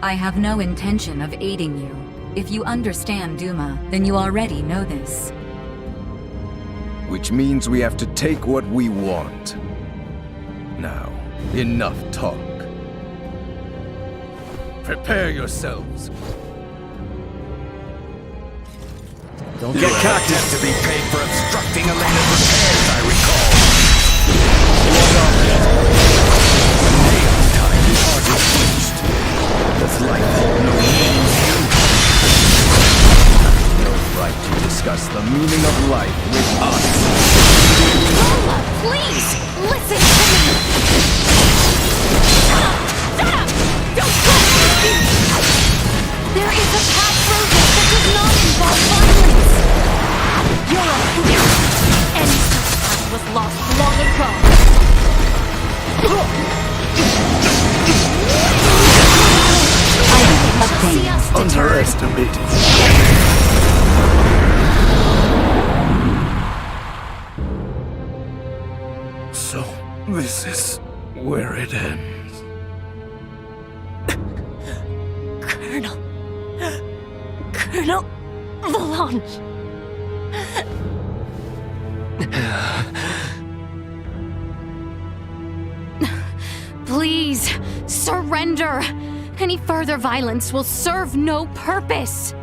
I have no intention of aiding you. If you understand Duma, then you already know this. Which means we have to take what we want. Now, enough talk. Prepare yourselves. Don't get cocky. To be paid for obstructing Elena's repairs, I recall. What of it? The nail time is hardly finished. Does life hold no meaning to you? No right to discuss the meaning of life with us. Lola, please, listen to me! Shut up! Don't touch me! There is a path through this that does not involve violence! You're a fool! Any such path was lost long ago! See us deterred. Underestimated. So, this is where it ends. Colonel Valanche. Please, surrender! Any further violence will serve no purpose!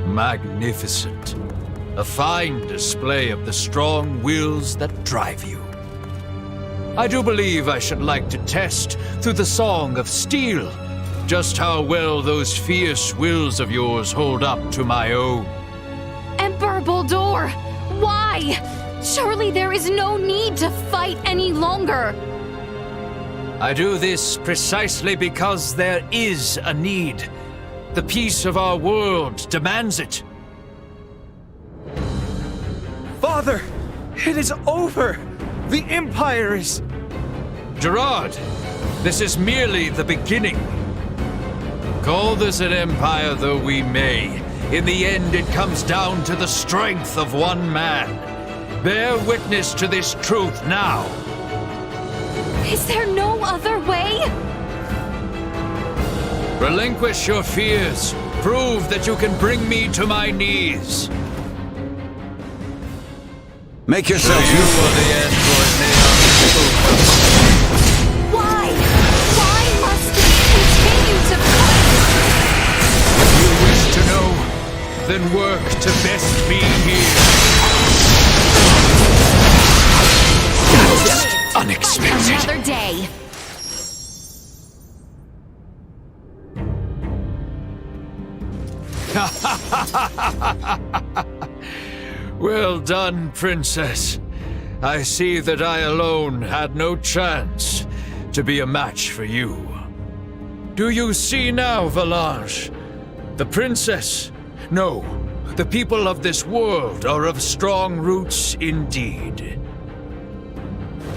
Magnificent. A fine display of the strong wills that drive you. I do believe I should like to test, through the Song of Steel, just how well those fierce wills of yours hold up to my own. Emperor Boldur! Why? Surely there is no need to fight any longer! I do this precisely because there is a need. The peace of our world demands it. Father! It is over! The Empire is... Gerard, this is merely the beginning. Call this an empire though we may, in the end it comes down to the strength of one man. Bear witness to this truth now. Is there no other way? Relinquish your fears. Prove that you can bring me to my knees. Make yourself you are the android Why? Why must we continue to fight? If you wish to know, then work to best be here. Just unexpected. Another day. Well done, Princess. I see that I alone had no chance to be a match for you. Do you see now, Valanche? The Princess? No, the people of this world are of strong roots indeed.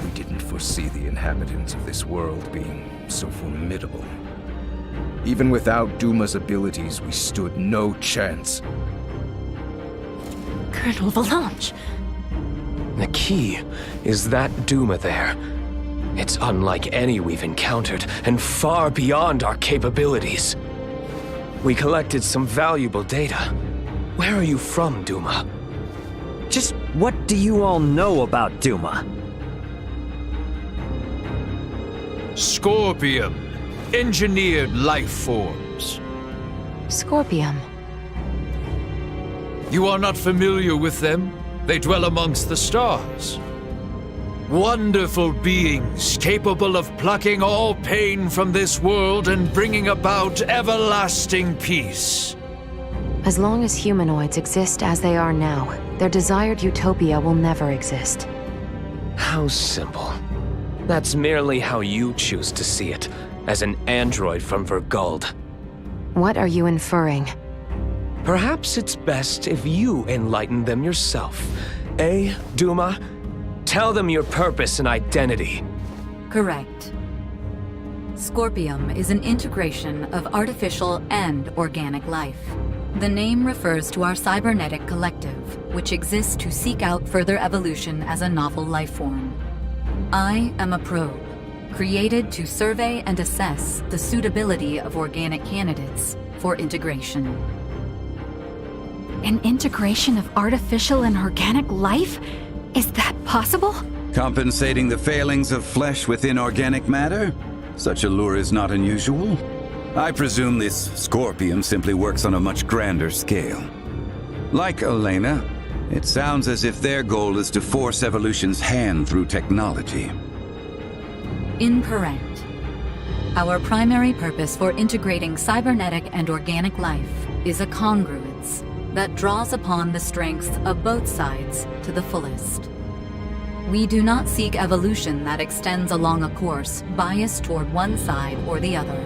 We didn't foresee foresee the inhabitants of this world being so formidable. Even without Duma's abilities, we stood no chance. Colonel Valanche! The key is that Duma there. It's unlike any we've encountered, and far beyond our capabilities. We collected some valuable data. Where are you from, Duma? Just what do you all know about Duma? Scorpium. Engineered life forms. Scorpium. You are not familiar with them? They dwell amongst the stars. Wonderful beings capable of plucking all pain from this world and bringing about everlasting peace. As long as humanoids exist as they are now, their desired utopia will never exist. How simple. That's merely how you choose to see it, as an android from Verguld. What are you inferring? Perhaps it's best if you enlighten them yourself. Eh, Duma? Tell them your purpose and identity. Correct. Scorpium is an integration of artificial and organic life. The name refers to our cybernetic collective, which exists to seek out further evolution as a novel life form. I am a probe, created to survey and assess the suitability of organic candidates for integration. An integration of artificial and organic life? Is that possible? Compensating the failings of flesh with inorganic matter? Such a lure is not unusual. I presume this Scorpium simply works on a much grander scale. Like Elena, it sounds as if their goal is to force evolution's hand through technology. Incorrect. Our primary purpose for integrating cybernetic and organic life is a congruence that draws upon the strengths of both sides to the fullest. We do not seek evolution that extends along a course biased toward one side or the other.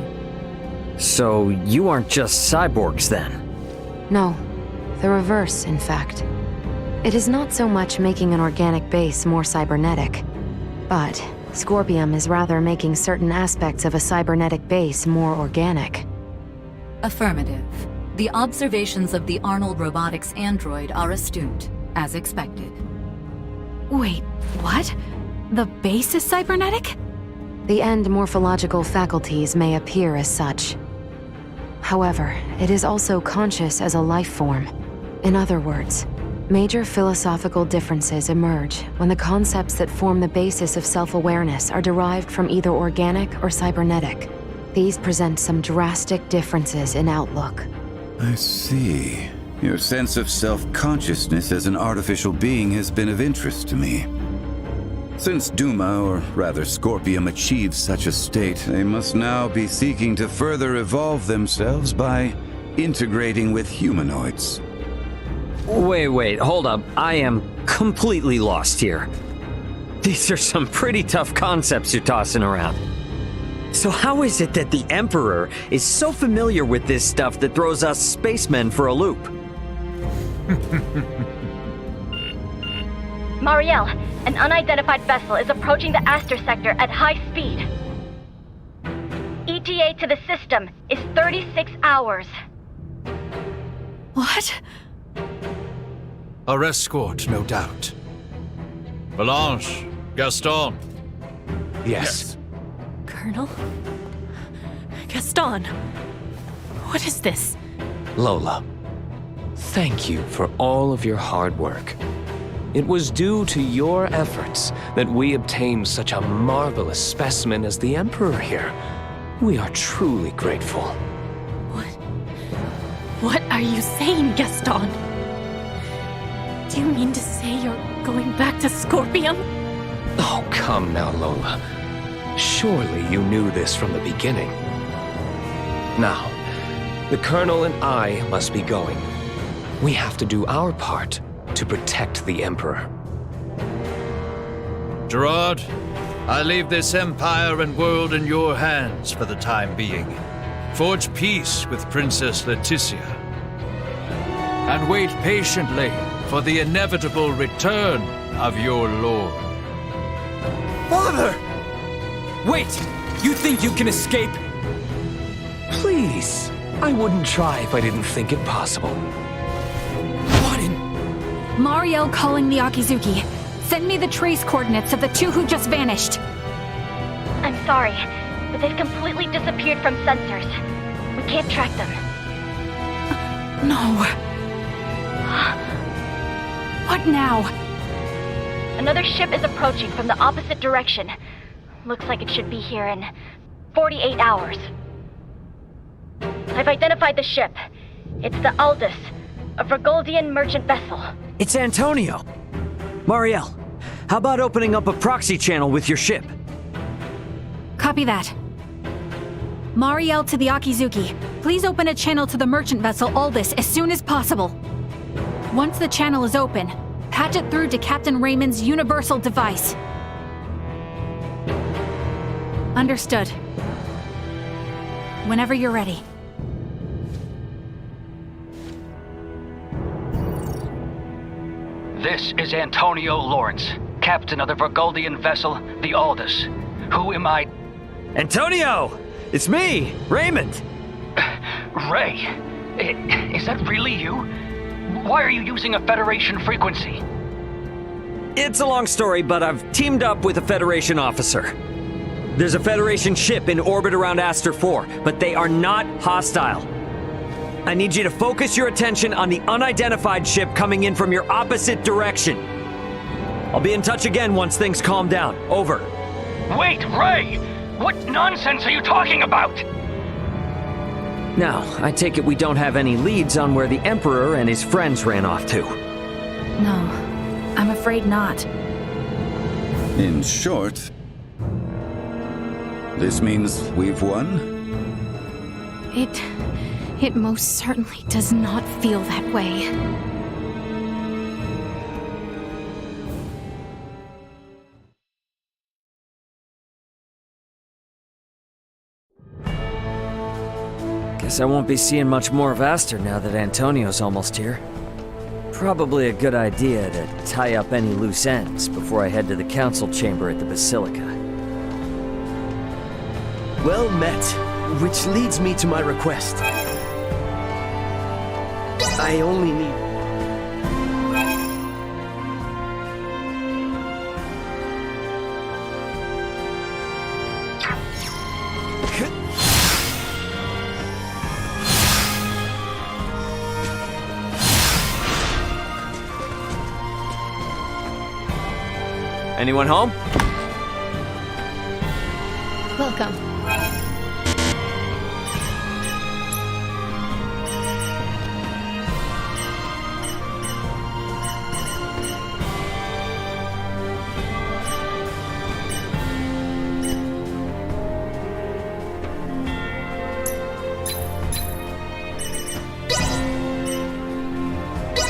So you aren't just cyborgs then? No, the reverse, in fact. It is not so much making an organic base more cybernetic, but Scorpium is rather making certain aspects of a cybernetic base more organic. Affirmative. The observations of the Arnold Robotics android are astute, as expected. Wait, what? The base is cybernetic? The end morphological faculties may appear as such. However, it is also conscious as a life form. In other words, major philosophical differences emerge when the concepts that form the basis of self-awareness are derived from either organic or cybernetic. These present some drastic differences in outlook. I see. Your sense of self-consciousness as an artificial being has been of interest to me. Since Duma, or rather Scorpium, achieves such a state, they must now be seeking to further evolve themselves by integrating with humanoids. Wait, hold up. I am completely lost here. These are some pretty tough concepts you're tossing around. So how is it that the Emperor is so familiar with this stuff that throws us spacemen for a loop? Marielle, an unidentified vessel is approaching the Aster sector at high speed. ETA to the system is 36 hours. What? Our escort, no doubt. Valanche, Gaston. Yes. Colonel? Gaston? What is this? Lola, thank you for all of your hard work. It was due to your efforts that we obtained such a marvelous specimen as the Emperor here. We are truly grateful. What are you saying, Gaston? Do you mean to say you're going back to Scorpium? Oh, come now, Lola. Surely you knew this from the beginning. Now, the Colonel and I must be going. We have to do our part to protect the Emperor. Gerard, I leave this empire and world in your hands for the time being. Forge peace with Princess Leticia. And wait patiently for the inevitable return of your lord. Father! Wait! You think you can escape? Please. I wouldn't try if I didn't think it possible. What in... Mariel calling the Akizuki. Send me the trace coordinates of the two who just vanished. I'm sorry, but they've completely disappeared from sensors. We can't track them. No. What now? Another ship is approaching from the opposite direction. Looks like it should be here in 48 hours. I've identified the ship. It's the Aldous, a Vergoldian merchant vessel. It's Antonio. Mariel, how about opening up a proxy channel with your ship? Copy that. Mariel to the Akizuki. Please open a channel to the merchant vessel Aldous as soon as possible. Once the channel is open, patch it through to Captain Raymond's universal device. Understood. Whenever you're ready. This is Antonio Lawrence, captain of the Vergoldian vessel, the Aldous. Who am I? Antonio! It's me, Raymond! Ray, is that really you? Why are you using a Federation frequency? It's a long story, but I've teamed up with a Federation officer. There's a Federation ship in orbit around Aster 4, but they are not hostile. I need you to focus your attention on the unidentified ship coming in from your opposite direction. I'll be in touch again once things calm down. Over. Wait, Ray! What nonsense are you talking about? Now, I take it we don't have any leads on where the Emperor and his friends ran off to. No, I'm afraid not. In short, this means we've won? It most certainly does not feel that way. Guess I won't be seeing much more of Aster now that Antonio's almost here. Probably a good idea to tie up any loose ends before I head to the council chamber at the Basilica. Well met, which leads me to my request. I only need... Anyone home? Welcome.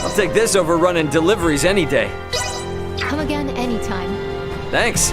I'll take this over running deliveries any day. Come again anytime. Thanks.